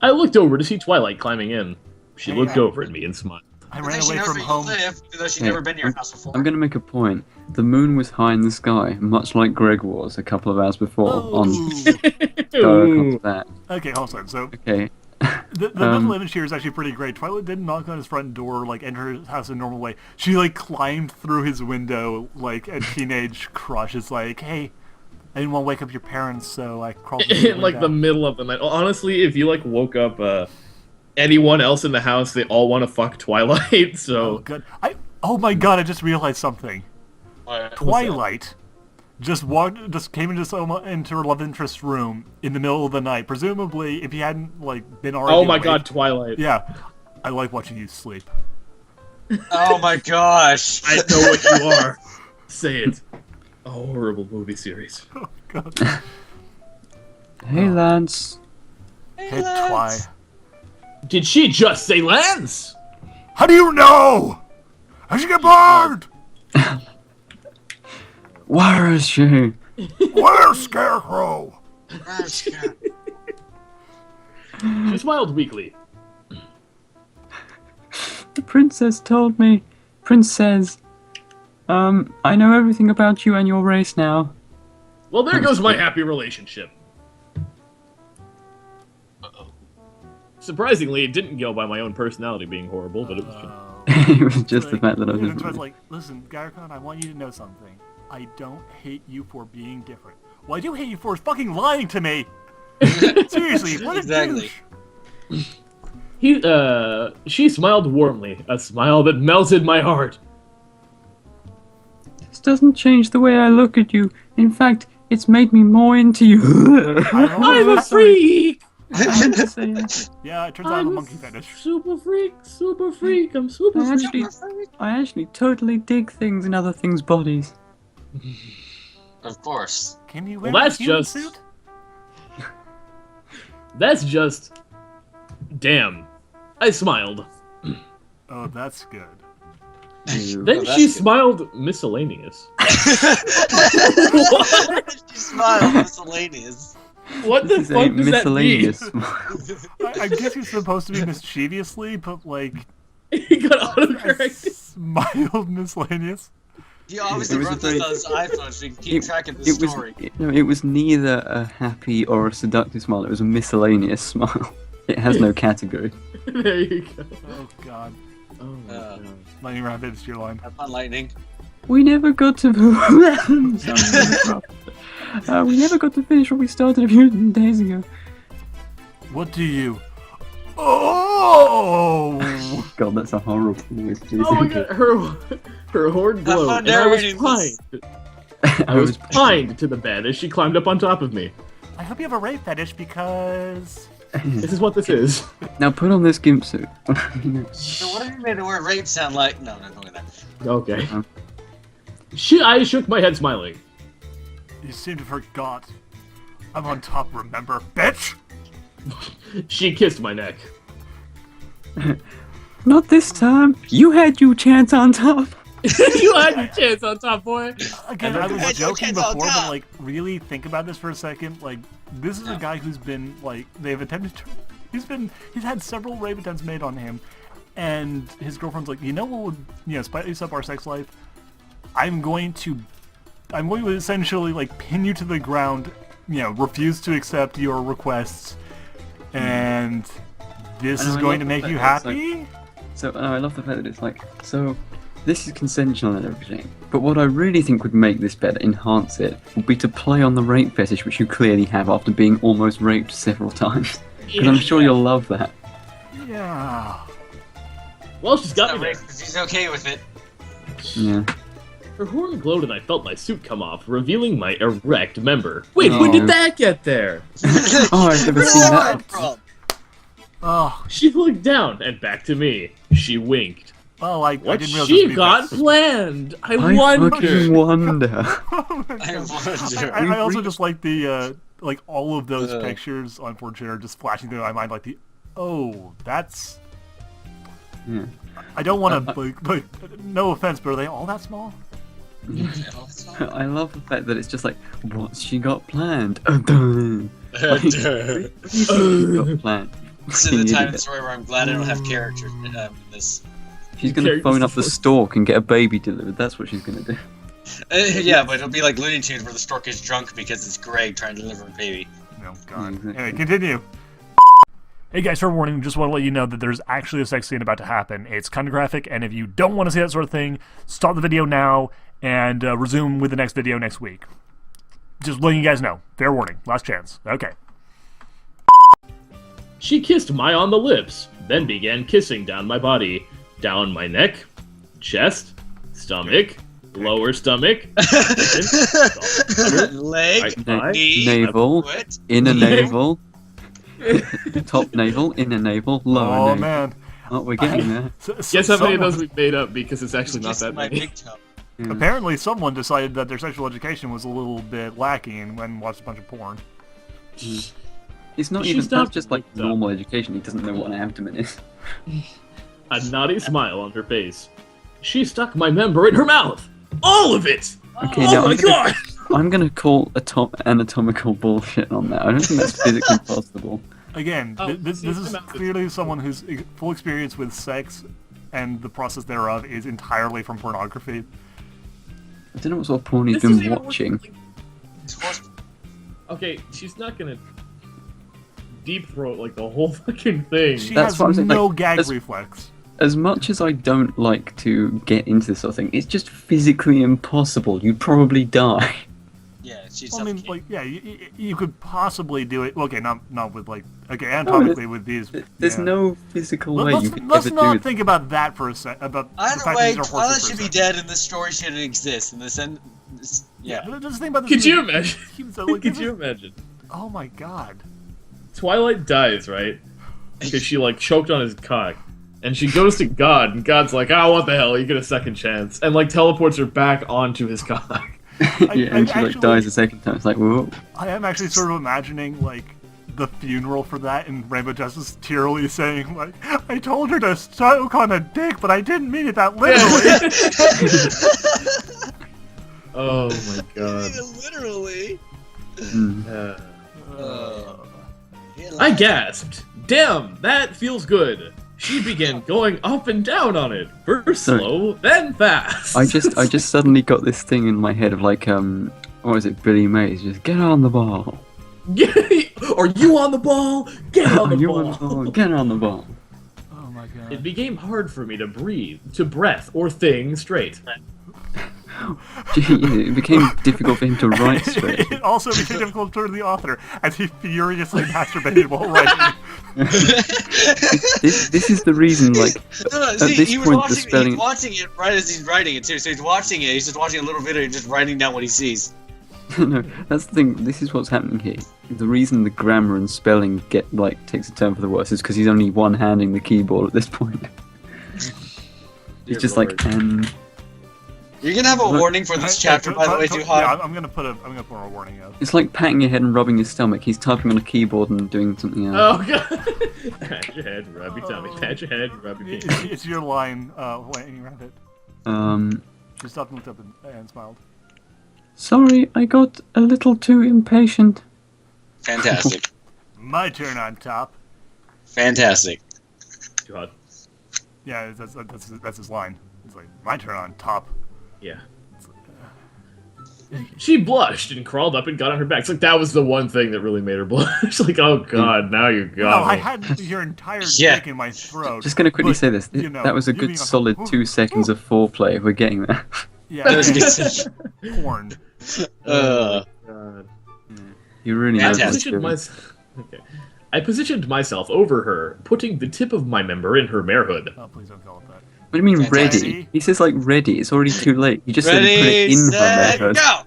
I looked over to see Twilight climbing in. She looked over at me and smiled. I Good ran thing she away knows from where you home. live, even though she's Hey, never been to your house before. I'm going to make a point. The moon was high in the sky, much like Greg was a couple of hours before. On Ooh. that. Okay, hold on. So Okay. the mental image here is actually pretty great. Twilight didn't knock on his front door, like enter his house in a normal way. She like climbed through his window like a teenage crush. It's like, hey, I didn't want to wake up your parents, so I crawled through In like the window. middle of the night. Honestly, if you like woke up anyone else in the house, they all want to fuck Twilight. Oh So god! Oh my god! I just realized something. Twilight just came into her love interest's room in the middle of the night. Presumably, if he hadn't like been already. oh my awake. god, Twilight. Yeah, I like watching you sleep. Oh my gosh. I know what you are. Say it. A horrible movie series. Oh god. Hey, Lance. Hey, Twi. Did she just say Lance? How do you know? How'd you get burned? Where is she? Where's Scarecrow? She smiled weakly. The princess told me. Princess. I know everything about you and your race now. Well, there goes my happy relationship. Surprisingly, it didn't go by my own personality being horrible, but it was good. It was just the fact that I was Twi's just... like, listen, Garricon, I want you to know something. I don't hate you for being different. What I do hate you for is fucking lying to me. Seriously, what a Exactly. douche. She smiled warmly, a smile that melted my heart. This doesn't change the way I look at you. In fact, it's made me more into you. I'm a freak! I have to say it. Yeah, it turns out I'm a monkey fetish. Super freak, I'm super I freak. actually totally dig things in other things' bodies. Of course. Can you wear Well, a that's human just- suit? That's just... Damn. I smiled. Oh, that's good. Ew. Then Oh, that's she good. smiled miscellaneous. She smiled, miscellaneous. What the This fuck ain't does that mean? miscellaneous. I guess it's supposed to be mischievously, but like, He got I autocorrected. smiled miscellaneous. He obviously It was wrote a very- this on his iPhone so he can keep track of the It was, story. it was neither a happy or a seductive smile. It was a miscellaneous smile. It has no category. There you go. Oh god. Oh my god. Lightning round, it's your line. Have fun, Lightning. We never got to. We never got to finish what we started a few days ago. What do you? Oh! God, that's a horrible voice. Please. Oh my god, her horn glowed, fun and I was narrating pined. this. I was pined to the bed as she climbed up on top of me. I hope you have a rape fetish because. This is what this is. Now put on this gimp suit. So what have you made the word rape sound like? No, no, going there. Okay. Uh-huh. I shook my head smiling. You seem to forgot. I'm on top, remember, bitch? She kissed my neck. Not this time. You had your chance on top. You had your chance on top, boy. Again, I was Had your joking chance on before, but top. like, really think about this for a second. Like, this is a guy who's been like, they've attempted to. He's had several rape attempts made on him, and his girlfriend's like, you know what would, spice up our sex life? I'm going to essentially like pin you to the ground, refuse to accept your requests, and this I know, is I going love to the make you fact that it's happy. So I love the fact that it's like, so this is consensual and everything, but what I really think would make this better, enhance it, would be to play on the rape fetish, which you clearly have after being almost raped several times. Because I'm sure you'll love that. Yeah. Well, she's got Not me rape there. because he's okay with it. Yeah. Her horn glowed and I felt my suit come off, revealing my erect member. Wait, No. when did that get there? Oh, I've never seen that. From? Oh, She looked down and back to me. She winked. well, I What didn't realize she this would be got that- planned? I I wonder. fucking wonder. Oh my I God. wonder. I also We've just like the like all of those Uh. pictures on 4chan are just flashing through my mind like that's. Yeah. I don't want to like no offense, but are they all that small? I love the fact that it's just like, what's she got planned? Like, what do you think she's got planned? This is the time in the Idiot. story where I'm glad I don't have characters in this. She's gonna phone up the stork and get a baby delivered. That's what she's gonna do. Yeah, but it'll be like Looney Tunes where the stork is drunk because it's Greg trying to deliver a baby. No, God. Exactly. Anyway, continue. Hey guys, fair warning, just want to let you know that there's actually a sex scene about to happen. It's kind of graphic, and if you don't want to see that sort of thing, stop the video now and resume with the next video next week. Just letting you guys know. Fair warning. Last chance. Okay. She kissed Mai on the lips, then began kissing down my body, down my neck, chest, stomach, lower stomach, leg, knee, navel, foot. inner navel, top navel, inner navel, lower navel. Oh, man. Oh, we're getting there. Guess how many of those we made up because it's actually not Just that my many. big toe. Yeah. Apparently someone decided that their sexual education was a little bit lacking and went and watched a bunch of porn. It's not She even, stopped that's just like with that. normal education. He doesn't know what an abdomen is. A naughty smile on her face. She stuck my member in her mouth. All of it! Okay, Oh now my god! I'm gonna call anatomical bullshit on that. I don't think that's physically possible. Again, Oh, this see, is I'm out. clearly someone whose full experience with sex and the process thereof is entirely from pornography. I don't know what sort of porn he's This isn't been even worth- watching. It's horse- Okay, she's not gonna deep throat like the whole fucking thing. She That's has what I'm saying, no like, gag as- reflex. As much as I don't like to get into this sort of thing, it's just physically impossible. You'd probably die. Yeah, she's Well, I mean, suffocating. like, yeah, you could possibly do it. Okay, not with like, okay, anatomically with these. There's yeah. no physical way Let's, you could let's ever not do it. think about that for a sec. About the Either fact way, that these are Twilight horses for should a be second. dead and this story shouldn't exist. And yeah. But just think about this. Could you imagine? So, like, Could this you is- imagine? Oh my god. Twilight dies, right? Because she like choked on his cock. And she goes to God, and God's like, "Oh, what the hell? You get a second chance," and like teleports her back onto his cock. Yeah, and she actually- like dies a second time. It's like, whoa. I am actually sort of imagining like the funeral for that, and Rainbow Justice tearily saying like, "I told her to soak on a dick, but I didn't mean it that literally." Oh my god. Literally. Mm. I gasped. Damn, that feels good. She began going up and down on it, first Sorry. slow, then fast. I just suddenly got this thing in my head of like, what is it, Billy Mays, just get on the ball. Are you on the ball? Get on the You ball. on the ball, get on the ball. Oh my god. It became hard for me to breathe, to breath, or thing straight. Gee, it became difficult for him to write straight. It also became difficult for the author as he furiously masturbated while writing. This is the reason, like, No, at see, this he was point, the watching, spelling. he's watching it right as he's writing it too. So he's watching it. He's just watching a little video and just writing down what he sees. No, that's the thing. This is what's happening here. The reason the grammar and spelling takes a turn for the worse is because he's only one-handing the keyboard at this point. It's just like You're gonna have a Look, warning for this chapter, by the way, Yeah, Duhad. I'm gonna put a warning out. It's like patting your head and rubbing your stomach. He's typing on a keyboard and doing something else. Oh god. Pat your head, rub your tummy. Pat your head, rub your tummy. It's your line, Lightning Rabbit. She stopped and looked up and smiled. Sorry, I got a little too impatient. Fantastic. My turn on top. Fantastic. God. Yeah, that's his line. It's like, my turn on top. Yeah. She blushed and crawled up and got on her back. It's like that was the one thing that really made her blush. Like, oh god, now you No, got I me. had your entire Yeah. dick in my throat. Just gonna quickly but, say this. you know, That was a you good being solid 2 seconds of foreplay. We're getting there. Yeah, That was good. porn. God. You really I know Fantastic. what's positioned I positioned myself over her, putting the tip of my member in her marehood. Oh, please don't call it that. What do you mean Fantastic. ready? He says like ready. It's already too late. You just said he put it Ready, in her set, manhood. go!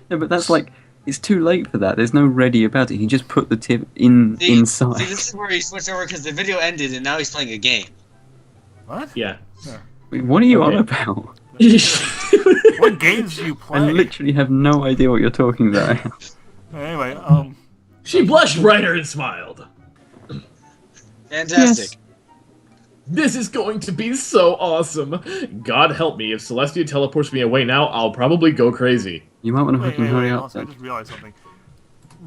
No, but that's like it's too late for that. There's no ready about it. He just put the tip inside. See, this is where he switched over because the video ended and now he's playing a game. What? Yeah. Wait, what are you on Okay. about? What games do you I play? literally have no idea what you're talking about. Anyway, She blushed brighter and smiled. Fantastic. This is going to be so awesome. God help me, if Celestia teleports me away now, I'll probably go crazy. You might want to wait, fucking hurry up. also, I Then. just realized something.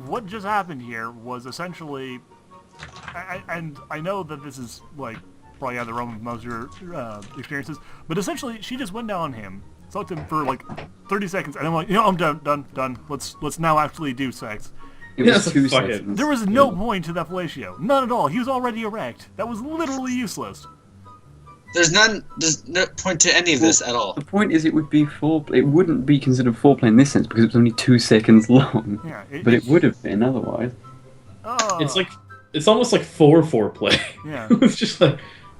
What just happened here was essentially, and I know that this is like probably out of the realm of most of your experiences. But essentially, she just went down on him, sucked him for like 30 seconds, and then like, I'm done. Let's now actually do sex. It was Yeah, 2 fuck it. seconds. There was no point to that fellatio. None at all. He was already erect. That was literally useless. There's no point to any of this at all. The point is, it would be foreplay. It wouldn't be considered foreplay in this sense because it was only 2 seconds long. Yeah, But it would have been otherwise. Oh. It's almost like foreplay. Yeah. It's just like,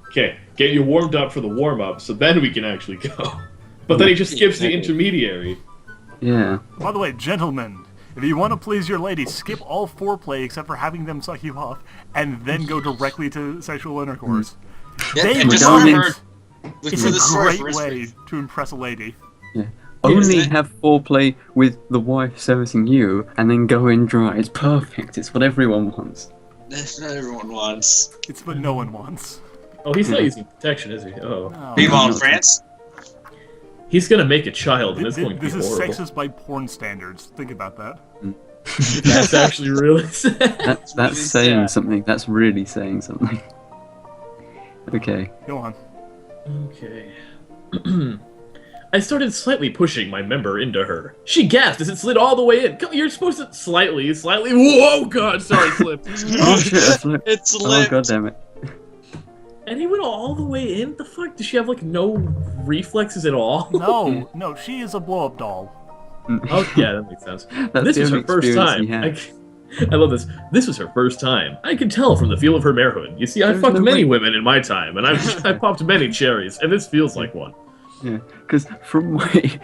okay, get you warmed up for the warm-up, so then we can actually go. But then he just skips the intermediary. Yeah. By the way, gentlemen, if you want to please your lady, skip all foreplay except for having them suck you off, and then go directly to sexual intercourse. Yeah, They and just don't remember, need- look It's for a the story great first. way to impress a lady. Yeah. Only it? have foreplay with the wife servicing you, and then go in dry. It's perfect. It's what everyone wants. That's not everyone wants. It's what no one wants. Oh, he's not using protection, is he? Oh. No. Meanwhile, in no. France, He's gonna make a child, and it's going to be This is horrible. sexist by porn standards. Think about that. That's actually really sad. That's really saying sad. something. That's really saying something. Okay. Go on. Okay. I started slightly pushing my member into her. She gasped as it slid all the way in. You're supposed to slightly. Whoa, God, sorry, slipped. Oh shit! I slipped. it's Oh lit. god damn it. And he went all the way in? The fuck? Does she have, like, no reflexes at all? No, she is a blow-up doll. Oh, yeah, that makes sense. That's This the was only her first experience time. he had. I love this. This was her first time. I could tell from the feel of her marehood. You see, I There's fucked no many way- women in my time, and I popped many cherries, and this feels like one. Yeah, because from my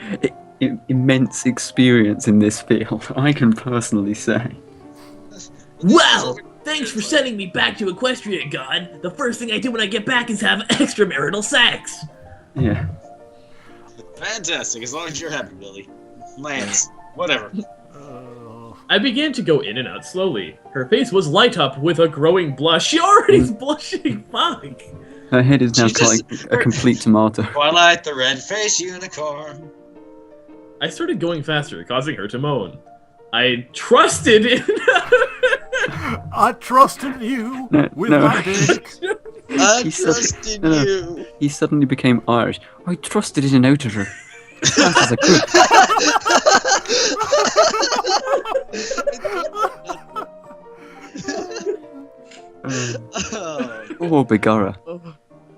immense experience in this field, I can personally say. Well, thanks for sending me back to Equestria, God. The first thing I do when I get back is have extramarital sex. Yeah. Fantastic, as long as you're happy, Billy. Lance, whatever. I began to go in and out slowly. Her face was light up with a growing blush. She already's blushing. Fuck. Her head is now She just- like a complete tomato. Twilight, the red-faced unicorn. I started going faster, causing her to moan. I trusted in. I trusted you No, with no. my dick. I He said- trusted no. you. He suddenly became Irish. I trusted it in out of her. As fast as I could. Oh, Begara.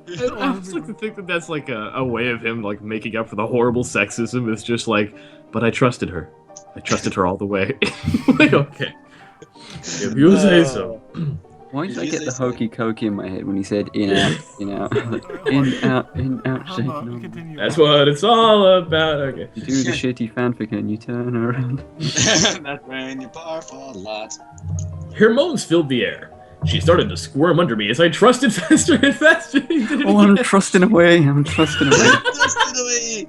I just like to think that that's like a way of him like making up for the horrible sexism. It's just like, but I trusted her. I trusted her all the way. Like, okay. If you say so. Why did I You get say the so. hokey cokey in my head when he said in out, in out, like, in out, shake no. Continue. That's what it's all about. Okay. You do the shitty fanfic and you turn around. That's when you barf a lot. Her moans filled the air. She started to squirm under me as I trusted faster and faster. Oh, I'm trusting away. I'm trusting away. Trusted away.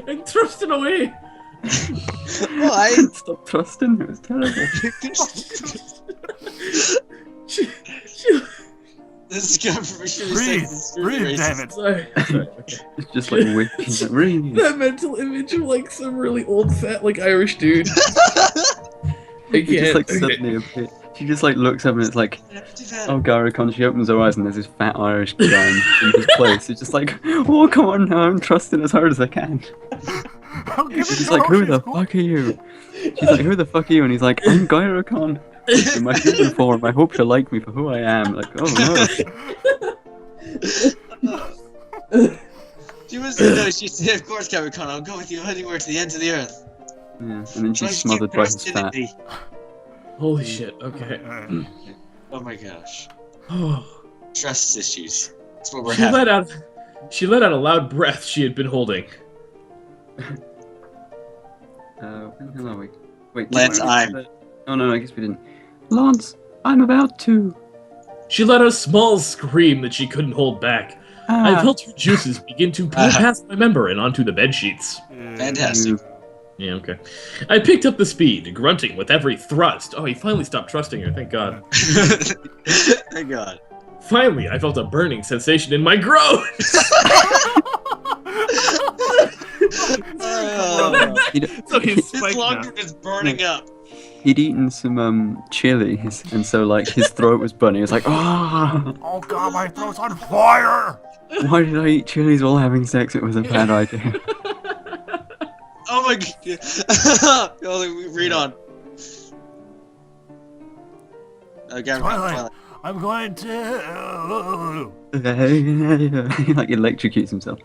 I'm trusting away. Why? Stop trusting. It was terrible. She, This is coming from a shitty Breathe, sentence. breathe, damn it. sorry. Okay. It's just like whipping. Like, really? That mental image of like some really old fat like Irish dude. I It just can't. like Okay. suddenly appears. She just like looks up and it's like, oh, Garacon. She opens her eyes and there's this fat Irish guy in his place. It's just like, oh, come on now. I'm trusting as hard as I can. I'll give it She's to like, her, who she's the cool. fuck are you? She's like, who the fuck are you? And he's like, I'm Garacon. In my human form. I hope you like me for who I am. Like, oh no. She was no, she said, of course, Capricorn, I'll go with you anywhere to the ends of the earth. Yeah. And then Try she's to keep smothered by his trust in fat. me. Holy shit. Okay. Alright. Oh my gosh. Oh. Trust issues. That's what we're She having. let out. She let out a loud breath she had been holding. When the hell are we? Wait, Lance, did we- I'm. Oh no, I guess we didn't. Lance, I'm about to. She let out a small scream that she couldn't hold back. I Ah, felt her juices begin to pull past my member and onto the bed sheets. Fantastic. Yeah, okay. I picked up the speed, grunting with every thrust. Oh, he finally stopped trusting her, thank God. Thank God. Finally, I felt a burning sensation in my groin. Oh. you know- So he's His spiked lung now. is burning up. He'd eaten some chilies, and so like his throat was burning. He was like, "Oh, Oh god, my throat's on fire! why did I eat chilies while having sex? It was a bad idea." Oh my god. Read on. Okay, Twilight, I'm going to... He like electrocutes himself.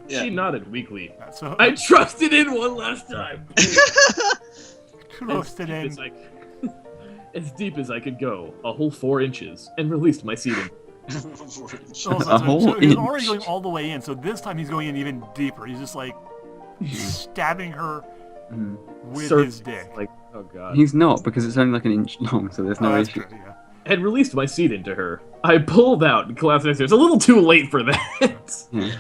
Yeah. She nodded weakly. So, I trusted in one last time. roasted in. As deep as I could go, a whole 4 inches, and released my seeding. A whole so he's inch. already going all the way in, so this time he's going in even deeper. He's just like stabbing her with his dick. Like, oh god. He's not, because it's only like an inch long, so there's no that's issue. true, yeah. Had released my seed into her. I pulled out and collapsed next to her. It's a little too late for that. Yeah.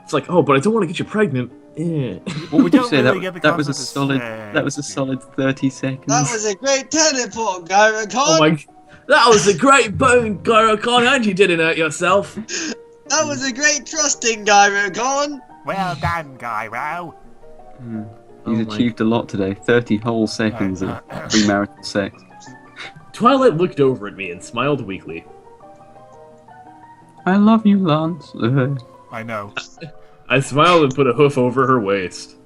It's like, oh, but I don't want to get you pregnant. Eh. What would you don't say? really get the That was a concept of solid. sex. That was a solid 30 seconds. That was a great teleport, Gyro Oh my... That was a great bone, Gyrocon, and you didn't hurt yourself. That was a great trusting, Gyrocon. Well done, Gyro. He's Oh my- achieved a lot today. 30 whole seconds of premarital sex. Twilight looked over at me and smiled weakly. I love you, Lance. I know. I smiled and put a hoof over her waist.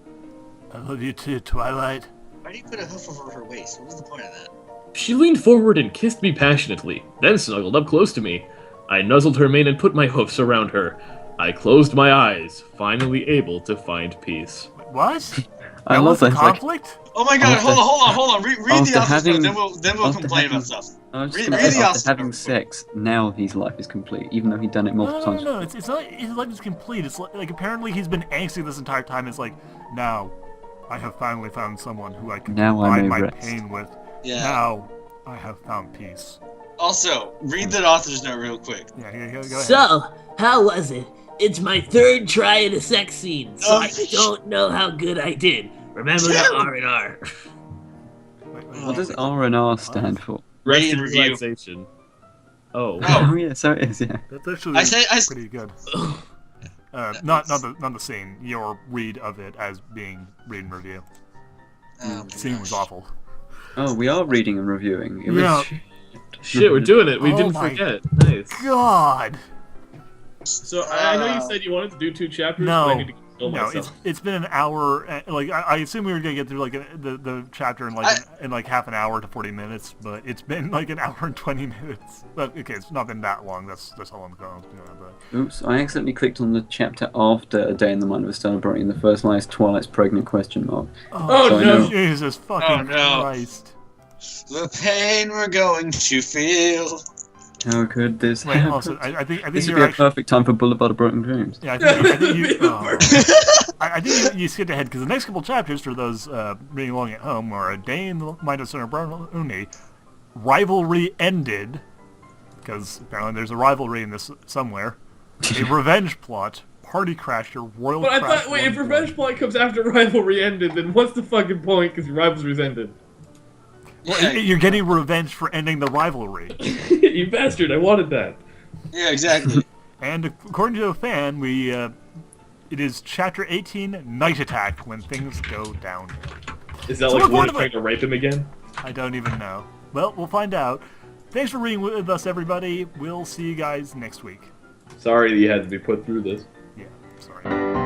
I love you too, Twilight. Why do you put a hoof over her waist? What was the point of that? She leaned forward and kissed me passionately, then snuggled up close to me. I nuzzled her mane and put my hoofs around her. I closed my eyes, finally able to find peace. What? I That love was the that. It's like, conflict? Oh my god, After- hold on. Read the after options having- first, then we'll after complain having- about stuff. I was just Read- gonna read say, the after option having real quick. sex, now his life is complete, even though he'd done it multiple times. No. It's not. His life is complete. It's like apparently he's been angsty this entire time. It's like now, I have finally found someone who I can Now I combine may my rest. pain with. Yeah. Now, I have found peace. Also, read the author's note real quick. Yeah, go ahead. So, how was it? It's my 3rd try at a sex scene, so Oh, I don't know how good I did. Remember the R&R. Wait. What does R&R stand for? Rate and review. Relaxation. Oh. Oh yeah, so it is. Yeah. That's actually I say- pretty good. Not the scene. Your read of it as being read and review. Oh, The scene was awful. Oh, we are reading and reviewing. It was- Yeah. Shit, we're doing it. We Oh didn't my- forget. Nice. God. So, I know you said you wanted to do 2 chapters, No. but I need to kill No, myself. it's been an hour. Like I assume we were gonna get through like the chapter in like half an hour to 40 minutes, but it's been like an hour and 20 minutes. But okay, it's not been that long. That's how long it's going. But Oops, I accidentally clicked on the chapter after A Day in the Mind of a Star Brony, and the first line is Twilight's pregnant question mark. Oh, So I no. know- Jesus fucking Oh, no. Christ! The pain we're going to feel. How could this Wait, happen? also I think This would you're be a actually. perfect time for Boulevard of Broken Dreams. Yeah, I think you. I think you skipped ahead because the next couple chapters for those reading along at home are A Day in the Mind of Senator Brony, Rivalry Ended, because apparently there's a rivalry in this somewhere, a Revenge Plot, Party Crasher, Royal But I Crash. thought, wait, if One Revenge Plot comes after Rivalry ended, then what's the fucking point? Because Rivalry's ended. Yeah, You're getting revenge for ending the rivalry. You bastard, I wanted that. yeah, exactly. And according to a fan, it is Chapter 18, Night Attack, when things go down. Is that So like look one forward to trying to rape him again? I don't even know. Well, we'll find out. Thanks for reading with us, everybody. We'll see you guys next week. Sorry that you had to be put through this. Yeah, sorry.